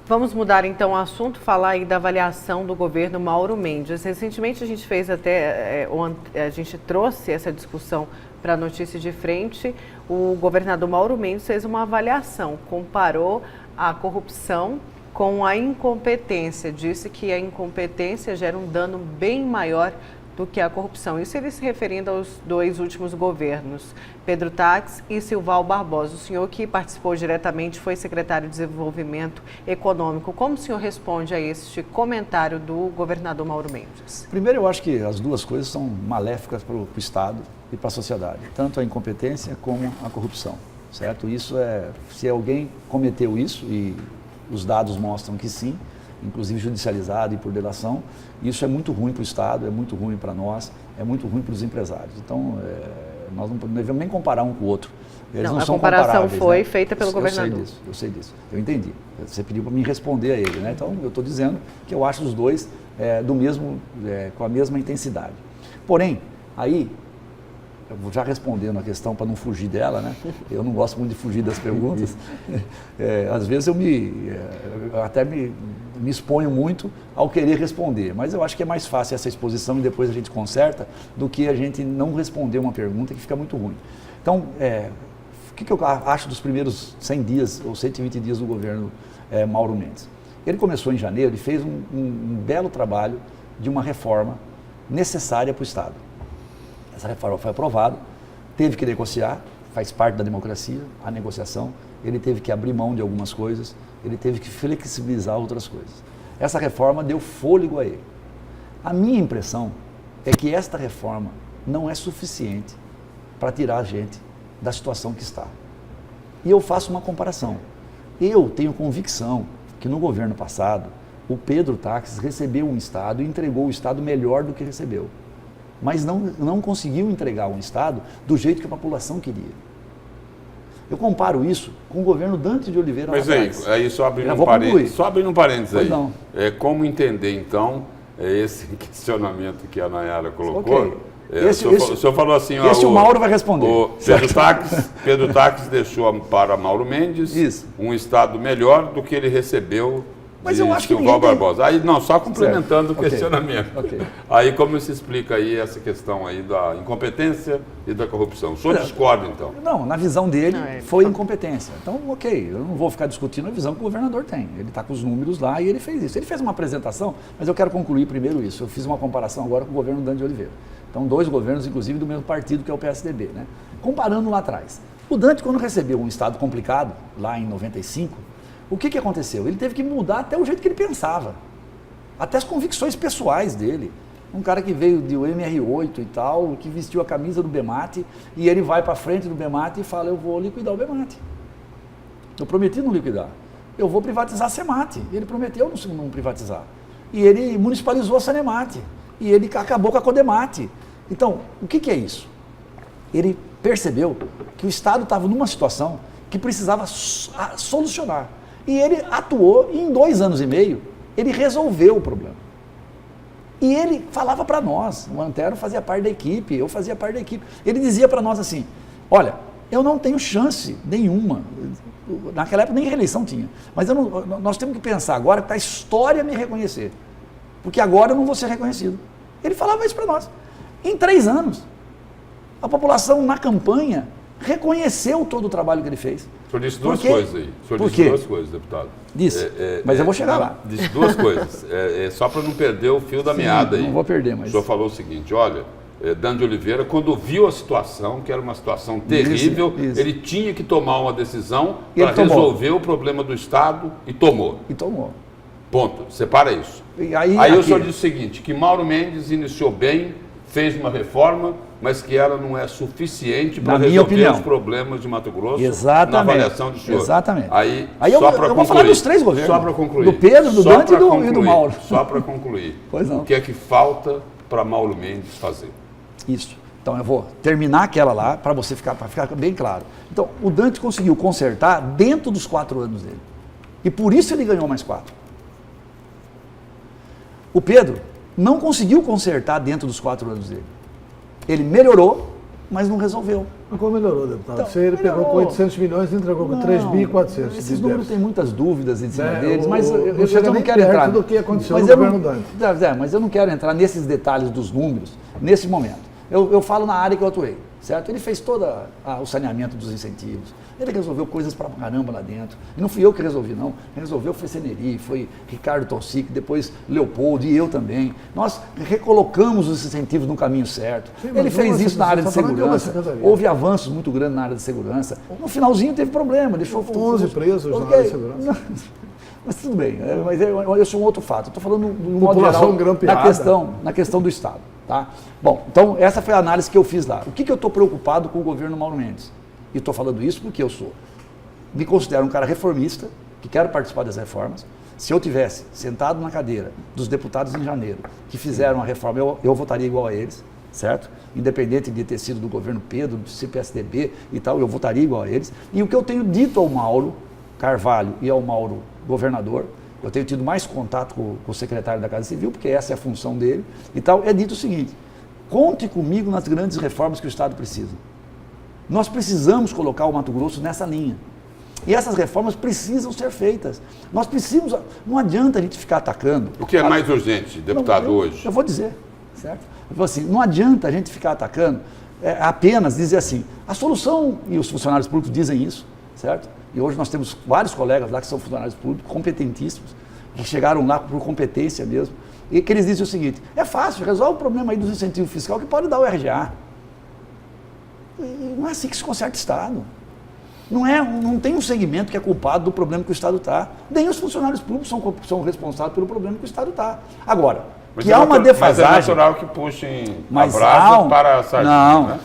Vamos mudar então o assunto, falar aí da avaliação do governo Mauro Mendes. Recentemente a gente fez a gente trouxe essa discussão para a Notícia de Frente. O governador Mauro Mendes fez uma avaliação, comparou a corrupção com a incompetência. Disse que a incompetência gera um dano bem maior do que a corrupção. Isso ele se referindo aos 2 últimos governos, Pedro Táxi e Silval Barbosa. O senhor que participou diretamente foi secretário de Desenvolvimento Econômico. Como o senhor responde a este comentário do governador Mauro Mendes? Primeiro, eu acho que as duas coisas são maléficas para o Estado e para a sociedade, tanto a incompetência como a corrupção, certo? Isso se alguém cometeu isso, e os dados mostram que sim, inclusive judicializado e por delação, isso é muito ruim para o Estado, é muito ruim para nós, é muito ruim para os empresários. Então, nós não devemos nem comparar um com o outro. Eles não a são comparação foi, né, feita feita pelo governador. Eu sei disso, eu entendi. Você pediu para me responder a ele, né? Então, eu estou dizendo que eu acho os dois com a mesma intensidade. Porém, aí, já respondendo a questão para não fugir dela, né? Eu não gosto muito de fugir das perguntas. Às vezes eu até me exponho muito ao querer responder, mas eu acho que é mais fácil essa exposição e depois a gente conserta do que a gente não responder uma pergunta que fica muito ruim. Então, o que eu acho dos primeiros 100 dias ou 120 dias do governo Mauro Mendes? Ele começou em janeiro e fez um belo trabalho de uma reforma necessária para o Estado. Essa reforma foi aprovada, teve que negociar, faz parte da democracia, a negociação, ele teve que abrir mão de algumas coisas, ele teve que flexibilizar outras coisas. Essa reforma deu fôlego a ele. A minha impressão é que esta reforma não é suficiente para tirar a gente da situação que está. E eu faço uma comparação. Eu tenho convicção que no governo passado, o Pedro Táxi recebeu um Estado e entregou o Estado melhor do que recebeu. Mas não conseguiu entregar um Estado do jeito que a população queria. Eu comparo isso com o governo Dante de Oliveira. Mas aí só abrindo um parênteses aí. Não. Como entender, então, esse questionamento que a Nayara colocou? Okay. O senhor falou assim... o Mauro vai responder. O Pedro Táxi deixou para Mauro Mendes um Estado melhor do que ele recebeu Mas eu acho que Silval Barbosa. Aí, não, só complementando certo. o questionamento. Okay. Aí, como se explica aí essa questão aí da incompetência e da corrupção? O senhor discorda, então? Não, na visão dele foi incompetência. Então, ok, eu não vou ficar discutindo a visão que o governador tem. Ele está com os números lá e ele fez isso. Ele fez uma apresentação, mas eu quero concluir primeiro isso. Eu fiz uma comparação agora com o governo Dante de Oliveira. Então, 2 governos, inclusive, do mesmo partido, que é o PSDB, né? Comparando lá atrás. O Dante, quando recebeu um Estado complicado, lá em 95, o que aconteceu? Ele teve que mudar até o jeito que ele pensava, até as convicções pessoais dele. Um cara que veio do MR8 e tal, que vestiu a camisa do Bemate, e ele vai para frente do Bemate e fala, eu vou liquidar o Bemate. Eu prometi não liquidar. Eu vou privatizar a Semate. Ele prometeu não privatizar. E ele municipalizou a Sanemate. E ele acabou com a Codemate. Então, o que é isso? Ele percebeu que o Estado estava numa situação que precisava solucionar. E ele atuou e em 2 anos e meio, ele resolveu o problema. E ele falava para nós, o Antero fazia parte da equipe, eu fazia parte da equipe. Ele dizia para nós assim, olha, eu não tenho chance nenhuma, naquela época nem reeleição tinha, mas nós temos que pensar agora para a história me reconhecer, porque agora eu não vou ser reconhecido. Ele falava isso para nós. Em 3 anos, a população na campanha reconheceu todo o trabalho que ele fez. O senhor disse duas coisas aí. O senhor disse 2 coisas, deputado. Disse, mas eu vou chegar lá. Disse 2 coisas. Só para não perder o fio da meada aí. Não vou perder, mas... O senhor falou o seguinte, olha, Dante de Oliveira, quando viu a situação, que era uma situação terrível, isso. ele tinha que tomar uma decisão para resolver o problema do Estado e tomou. Ponto. Separa isso. Aí o senhor disse o seguinte, que Mauro Mendes iniciou bem, fez uma reforma, mas que ela não é suficiente para resolver os problemas de Mato Grosso. Exatamente. Na avaliação do senhor. Exatamente. Aí eu vou falar dos 3 governos. Só para concluir. Do Pedro, do Dante e do Mauro. Só para concluir. Pois não. O que é que falta para Mauro Mendes fazer? Isso. Então eu vou terminar aquela lá para ficar bem claro. Então, o Dante conseguiu consertar dentro dos 4 anos dele. E por isso ele ganhou mais 4. O Pedro não conseguiu consertar dentro dos 4 anos dele. Ele melhorou, mas não resolveu. Mas como melhorou, deputado? Então, ele pegou com 800 milhões e entregou com 3.400. Esses números têm muitas dúvidas em cima deles, mas eu não quero entrar do que aconteceu no governo Dante. Mas eu não quero entrar nesses detalhes dos números nesse momento. eu falo na área que eu atuei, certo? Ele fez todo o saneamento dos incentivos, ele resolveu coisas pra caramba lá dentro. E não fui eu que resolvi, não. Quem resolveu foi Ceneri, foi Ricardo Tossic, depois Leopoldo e eu também. Nós recolocamos os incentivos no caminho certo. Sim, ele fez isso na área de segurança. De Houve avanços muito grandes na área de segurança. No finalzinho teve problema. Deixou 11 presos na área de segurança. Mas tudo bem, mas eu sou um outro fato. Estou falando do modo População geral grampeada. na questão do Estado. Tá? Bom, então essa foi a análise que eu fiz lá. O que eu estou preocupado com o governo Mauro Mendes? E estou falando isso porque eu me considero um cara reformista, que quero participar das reformas. Se eu tivesse sentado na cadeira dos deputados em janeiro, que fizeram a reforma, eu votaria igual a eles, certo? Independente de ter sido do governo Pedro, do CPSDB e tal, eu votaria igual a eles. E o que eu tenho dito ao Mauro Carvalho e ao Mauro governador, eu tenho tido mais contato com o secretário da Casa Civil, porque essa é a função dele e tal, é dito o seguinte: conte comigo nas grandes reformas que o Estado precisa. Nós precisamos colocar o Mato Grosso nessa linha. E essas reformas precisam ser feitas. Nós precisamos, não adianta a gente ficar atacando. O que é mais urgente, deputado, hoje? Eu vou dizer, certo? Eu vou assim, não adianta a gente ficar atacando, apenas dizer assim, a solução, e os funcionários públicos dizem isso, certo? E hoje nós temos vários colegas lá que são funcionários públicos, competentíssimos, que chegaram lá por competência mesmo, e que eles dizem o seguinte: é fácil, resolve o problema aí dos incentivos fiscais que pode dar o RGA. E não é assim que se conserta o Estado. Não tem um segmento que é culpado do problema que o Estado está. Nem os funcionários públicos são responsáveis pelo problema que o Estado está. Agora, mas que há uma defasagem... Mas é natural que puxem a brasa para a sardinha,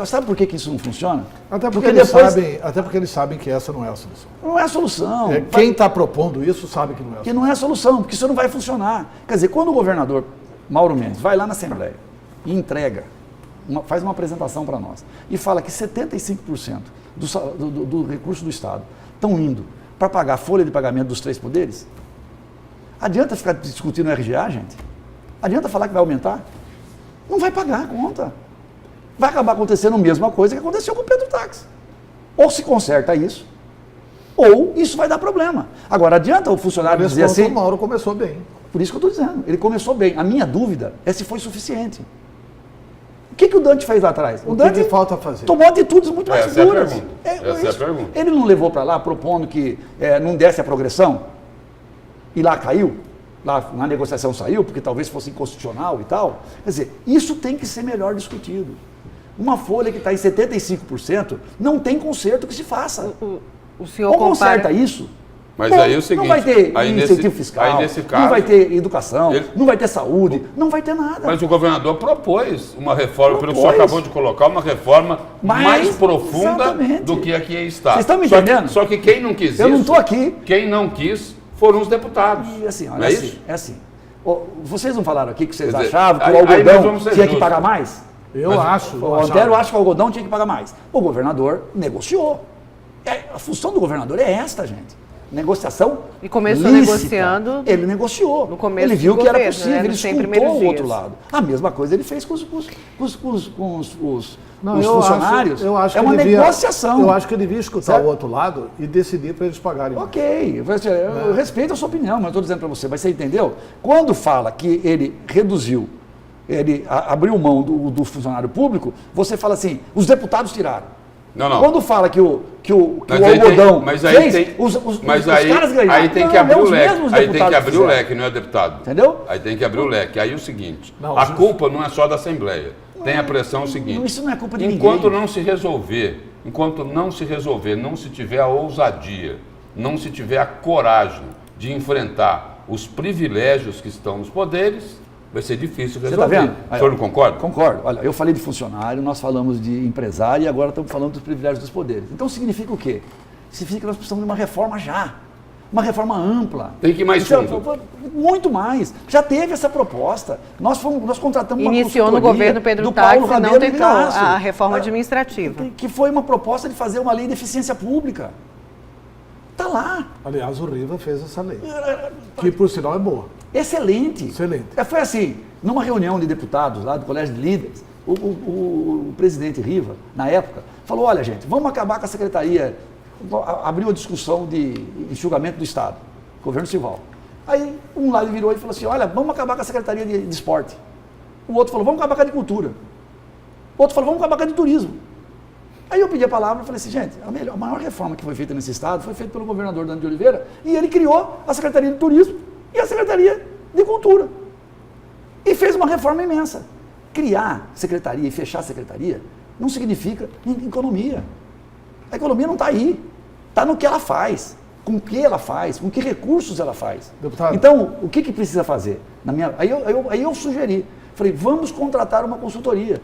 sabe por que isso não funciona? Até porque eles sabem que essa não é a solução. Não é a solução. Quem está propondo isso sabe que não é a solução. Que não é a solução, porque isso não vai funcionar. Quer dizer, quando o governador Mauro Mendes vai lá na Assembleia e entrega, faz uma apresentação para nós e fala que 75% do recurso do Estado estão indo para pagar a folha de pagamento dos 3 poderes, adianta ficar discutindo o RGA, gente? Adianta falar que vai aumentar? Não vai pagar a conta. Vai acabar acontecendo a mesma coisa que aconteceu com o Pedro Táxi. Ou se conserta isso, ou isso vai dar problema. Agora, adianta o funcionário dizer assim... O Mauro começou bem. Por isso que eu estou dizendo, ele começou bem. A minha dúvida é se foi suficiente. O que o Dante fez lá atrás? O Dante falta fazer? Tomou atitudes muito mais duras. Essa é a pergunta. Ele não levou para lá propondo que não desse a progressão? E lá caiu? Lá na negociação saiu, porque talvez fosse inconstitucional e tal? Quer dizer, isso tem que ser melhor discutido. Uma folha que está em 75% não tem conserto que se faça. O senhor ou conserta isso... Mas aí é o seguinte... Não vai ter incentivo fiscal, não vai ter educação, não vai ter saúde, não vai ter nada. Mas o governador propôs uma reforma, pelo que o senhor acabou de colocar, uma reforma mais profunda do que aqui está. Vocês estão me entendendo? Só que quem não quis isso... Eu não estou aqui. Quem não quis foram os deputados. E assim, olha, não é isso? É assim. Vocês não falaram aqui que vocês achavam que o algodão tinha que pagar mais? Eu acho. O Antero acha que o algodão tinha que pagar mais. O governador negociou. A função do governador é esta, gente. Negociação e começou lícita. Negociando. Ele negociou. No começo ele viu que governo, era possível, ele escutou o outro dias. lado. A mesma coisa ele fez com os Não, funcionários. Eu acho é uma negociação. Eu acho que ele devia escutar o outro lado e decidir para eles pagarem. Ok, eu respeito a sua opinião, mas eu estou dizendo para você, mas você entendeu? Quando fala que ele reduziu, ele abriu mão do funcionário público, você fala assim, os deputados tiraram. Não. Quando fala que o algodão fez, os caras ganharam. Aí tem que abrir o leque. Aí tem que abrir o leque, não é, deputado? Entendeu? Aí tem que abrir o leque. Aí o seguinte, a culpa não é só da Assembleia. Tem a pressão seguinte. Isso não é culpa de ninguém. Enquanto não se resolver, não se tiver a ousadia, não se tiver a coragem de enfrentar os privilégios que estão nos poderes, vai ser difícil resolver. Você está vendo? O senhor não concorda? Concordo. Olha, eu falei de funcionário, nós falamos de empresário e agora estamos falando dos privilégios dos poderes. Então significa o quê? Significa que nós precisamos de uma reforma já. Uma reforma ampla. Tem que ir mais fundo. Muito mais. Já teve essa proposta. Nós contratamos uma Iniciou no governo Pedro Táxi e não terminou a reforma administrativa. Que foi uma proposta de fazer uma lei de eficiência pública. Está lá. Aliás, o Riva fez essa lei. Que, por sinal, é boa. Excelente. Excelente. Foi assim, numa reunião de deputados lá do Colégio de Líderes, o presidente Riva, na época, falou, olha gente, vamos acabar com a secretaria, abriu a discussão de enxugamento do Estado, governo Silval. Aí um lado virou e falou assim, olha, vamos acabar com a secretaria de esporte. O outro falou, vamos acabar com a agricultura. O outro falou, vamos acabar com a de turismo. Aí eu pedi a palavra e falei assim, gente, a maior reforma que foi feita nesse estado foi feita pelo governador Dante de Oliveira e ele criou a Secretaria de Turismo e a Secretaria de Cultura. E fez uma reforma imensa. Criar secretaria e fechar a secretaria não significa economia. A economia não está aí. Está no que ela faz, com o que ela faz, com que recursos ela faz. Deputado. Então, o que precisa fazer? Aí eu sugeri, falei, vamos contratar uma consultoria.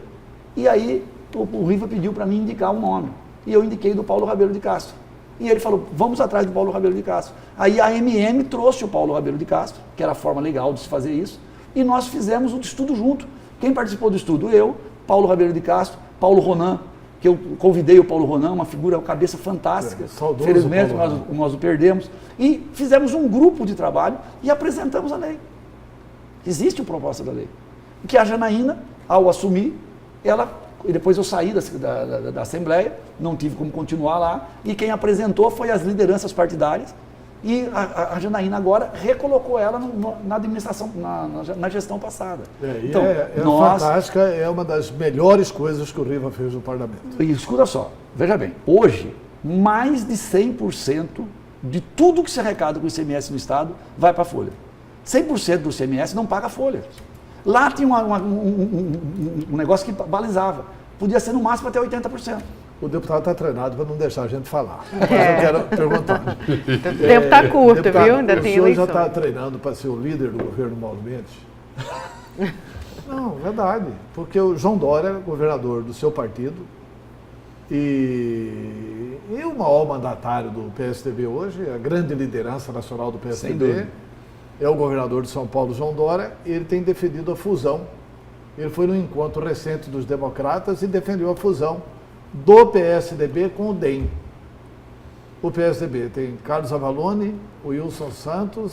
E aí o Riva pediu para mim indicar um nome. E eu indiquei do Paulo Rabelo de Castro. E ele falou, vamos atrás do Paulo Rabelo de Castro. Aí a AMM trouxe o Paulo Rabelo de Castro, que era a forma legal de se fazer isso, e nós fizemos o estudo junto. Quem participou do estudo? Eu, Paulo Rabelo de Castro, Paulo Ronan, que eu convidei o Paulo Ronan, uma figura, uma cabeça fantástica. Saudoso Felizmente Paulo nós o perdemos. E fizemos um grupo de trabalho e apresentamos a lei. Existe uma proposta da lei. Que a Janaína, ao assumir, e depois eu saí da Assembleia, não tive como continuar lá, e quem apresentou foi as lideranças partidárias, e a Janaína agora recolocou ela na administração, na gestão passada. Então, fantástica, é uma das melhores coisas que o Riva fez no parlamento. E escuta só, veja bem, hoje, mais de 100% de tudo que se arrecada com o ICMS no Estado vai para a folha. 100% do ICMS não paga a folha. Lá tinha um negócio que balizava. Podia ser no máximo até 80%. O deputado está treinado para não deixar a gente falar. Mas eu quero perguntar. O tempo está curto, deputado, viu? Ainda tem eleição. O senhor já está treinando para ser o líder do governo Mauro Mendes? Não, verdade. Porque o João Dória é governador do seu partido e o maior mandatário do PSDB hoje, a grande liderança nacional do PSDB, é o governador de São Paulo, João Dória, e ele tem defendido a fusão. Ele foi no encontro recente dos democratas e defendeu a fusão do PSDB com o DEM. O PSDB tem Carlos Avalone, o Wilson Santos,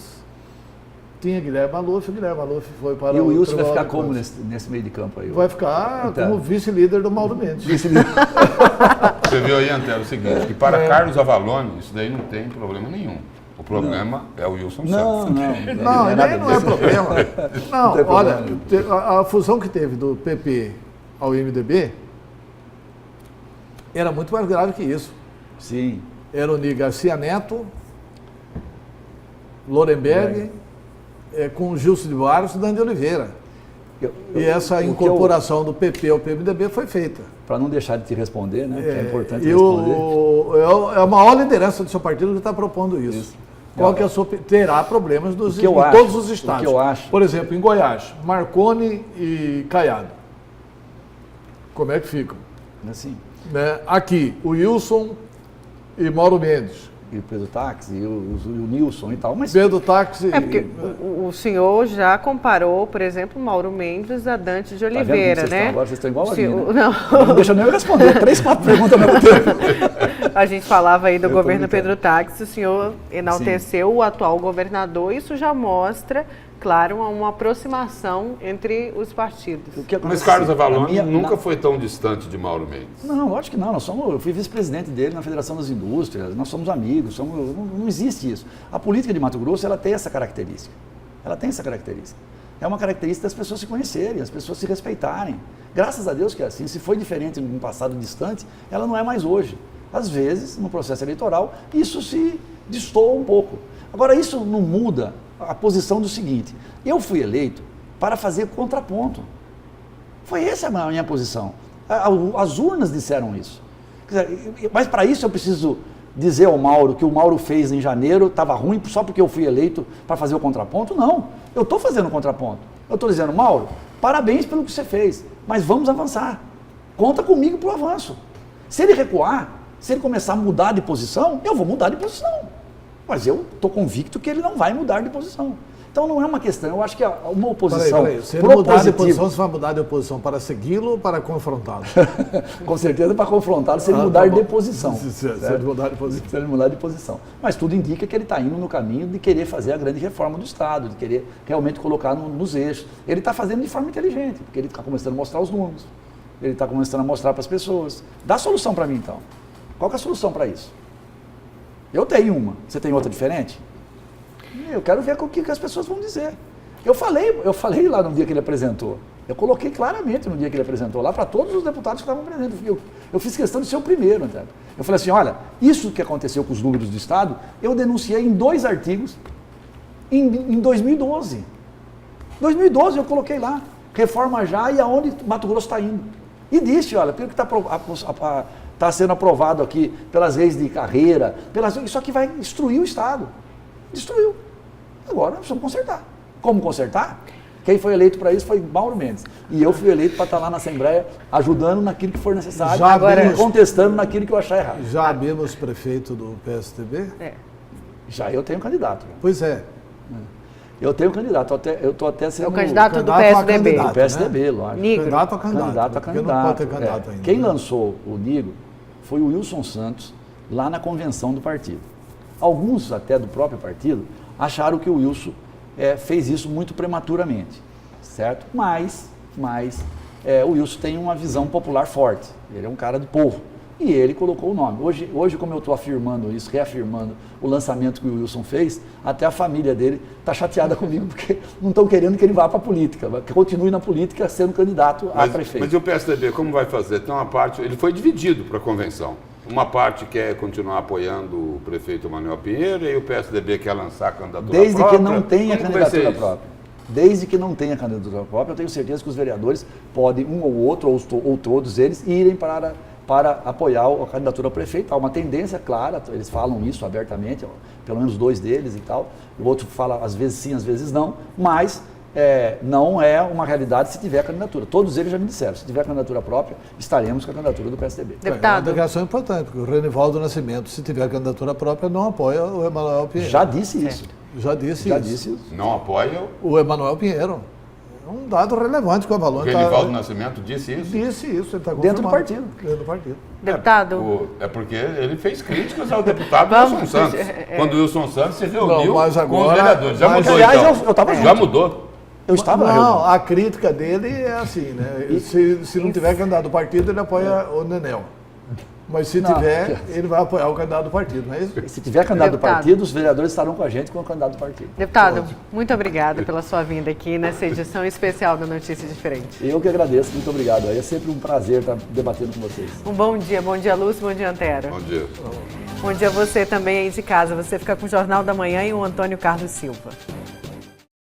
tinha Guilherme Maluf, o Guilherme Maluf foi para o... E o Wilson vai ficar como nesse meio de campo aí? Vai ficar como vice-líder do Mauro Mendes. Você viu aí, Antero, o seguinte, que para Carlos Avalone, isso daí não tem problema nenhum. O problema é o Wilson Santos. Não é problema. Não, olha, a fusão que teve do PP ao MDB era muito mais grave que isso. Sim. Era o Ni Garcia Neto, Lorenberg, com o Gilson de Barros e Dante de Oliveira. E essa incorporação do PP ao PMDB foi feita. Para não deixar de te responder, né? Que é importante responder. É a maior liderança do seu partido que está propondo isso. Qual que é a sua... Terá problemas em todos os estados. O que eu acho. Por exemplo, em Goiás, Marconi e Caiado. Como é que ficam? Assim. Né? Aqui, o Wilson e Mauro Mendes. E o Pedro Táxi, e o Nilson e tal. Mas Pedro Táxi... É porque o senhor já comparou, por exemplo, Mauro Mendes a Dante de Oliveira, né? Agora vocês estão igual a mim, né? Não. Não deixa nem eu responder. 3, 4 perguntas ao mesmo tempo. A gente falava aí do governo Pedro Táxi, o senhor enalteceu o atual governador, isso já mostra, claro, uma aproximação entre os partidos. Mas Carlos Avalone nunca foi tão distante de Mauro Mendes. Não, lógico que não. Eu fui vice-presidente dele na Federação das Indústrias, nós somos amigos, não existe isso. A política de Mato Grosso, ela tem essa característica. É uma característica das pessoas se conhecerem, as pessoas se respeitarem. Graças a Deus que é assim. Se foi diferente num passado distante, ela não é mais hoje. Às vezes, no processo eleitoral, isso se destoa um pouco. Agora, isso não muda a posição do seguinte: eu fui eleito para fazer contraponto. Foi essa a minha posição. As urnas disseram isso. Mas para isso eu preciso dizer ao Mauro que o Mauro fez em janeiro estava ruim só porque eu fui eleito para fazer o contraponto? Não. Eu estou fazendo o contraponto. Eu estou dizendo, Mauro, parabéns pelo que você fez, mas vamos avançar. Conta comigo para o avanço. Se ele recuar, se ele começar a mudar de posição, eu vou mudar de posição. Mas eu estou convicto que ele não vai mudar de posição. Então não é uma questão, eu acho que uma oposição... Peraí. Se ele mudar de posição, você vai mudar de posição para segui-lo ou para confrontá-lo? Com certeza para confrontá-lo se ele mudar de posição. Se ele mudar de posição. Se ele mudar de posição. Mas tudo indica que ele está indo no caminho de querer fazer a grande reforma do Estado, de querer realmente colocar nos eixos. Ele está fazendo de forma inteligente, porque ele está começando a mostrar os números. Ele está começando a mostrar para as pessoas. Dá solução para mim, então. Qual que é a solução para isso? Eu tenho uma. Você tem outra diferente? Eu quero ver o que as pessoas vão dizer. Eu falei lá no dia que ele apresentou. Eu coloquei claramente no dia que ele apresentou lá para todos os deputados que estavam presentes. Eu fiz questão de ser o primeiro, entendeu? Eu falei assim, olha, isso que aconteceu com os números do Estado, eu denunciei em 2 artigos em 2012. 2012 eu coloquei lá, reforma já e aonde Mato Grosso está indo. E disse, olha, pelo que está sendo aprovado aqui pelas leis de carreira, isso aqui vai destruir o Estado. Destruiu. Agora nós precisamos consertar. Como consertar? Quem foi eleito para isso foi Mauro Mendes. E eu fui eleito para estar lá na Assembleia, ajudando naquilo que for necessário, e contestando naquilo que eu achar errado. Já vimos prefeito do PSDB? Já eu tenho candidato. Pois é. Eu tenho candidato, eu estou até sendo... É o candidato do PSDB. Do PSDB, lógico. Nigro. Candidato a candidato. Candidato a candidato. Não pode ter candidato ainda. Quem lançou o Nigro foi o Wilson Santos, lá na convenção do partido. Alguns, até do próprio partido, acharam que o Wilson fez isso muito prematuramente, certo? Mas o Wilson tem uma visão popular forte, ele é um cara do povo, e ele colocou o nome. Hoje como eu estou afirmando isso, reafirmando o lançamento que o Wilson fez, até a família dele está chateada comigo, porque não estão querendo que ele vá para a política, que continue na política sendo candidato a prefeito. Mas e o PSDB, como vai fazer? Tem uma parte, ele foi dividido para a convenção. Uma parte quer continuar apoiando o prefeito Manuel Pinheiro e o PSDB quer lançar a candidatura própria. Desde que não tenha candidatura própria. Desde que não tenha candidatura própria, eu tenho certeza que os vereadores podem, um ou outro, ou todos eles, irem para apoiar a candidatura ao prefeito. Há uma tendência clara, eles falam isso abertamente, pelo menos 2 deles e tal. O outro fala às vezes sim, às vezes não, mas não é uma realidade se tiver candidatura. Todos eles já me disseram, se tiver candidatura própria, estaremos com a candidatura do PSDB. Deputado. É uma declaração importante, porque o Renivaldo Nascimento, se tiver candidatura própria, não apoia o Emanuel Pinheiro. Já disse isso. Já disse isso. Não apoia O Emanuel Pinheiro. É um dado relevante que o Avalon o Renivaldo Nascimento disse isso? Disse isso, ele está Dentro do partido. Dentro do partido. Deputado. É porque ele fez críticas ao deputado Wilson Santos. Quando o Wilson Santos se reuniu mas com agora- os vereadores. Já mas- mudou, aliás, então. eu estava Já junto. mudou. Eu estava na Não, reunião. a crítica dele é assim, né? Se não tiver candidato do partido, ele apoia o Nenel. Mas se Não. tiver, ele vai apoiar o candidato do partido, não é isso? Se tiver candidato do Deputado. partido, os vereadores estarão com a gente com o candidato do partido. Deputado, muito obrigada pela sua vinda aqui nessa edição especial da Notícia Diferente. Eu que agradeço, muito obrigado. É sempre um prazer estar debatendo com vocês. Um bom dia Lúcio, bom dia Antero. Bom dia. Bom dia a você também aí de casa, você fica com o Jornal da Manhã e o Antônio Carlos Silva.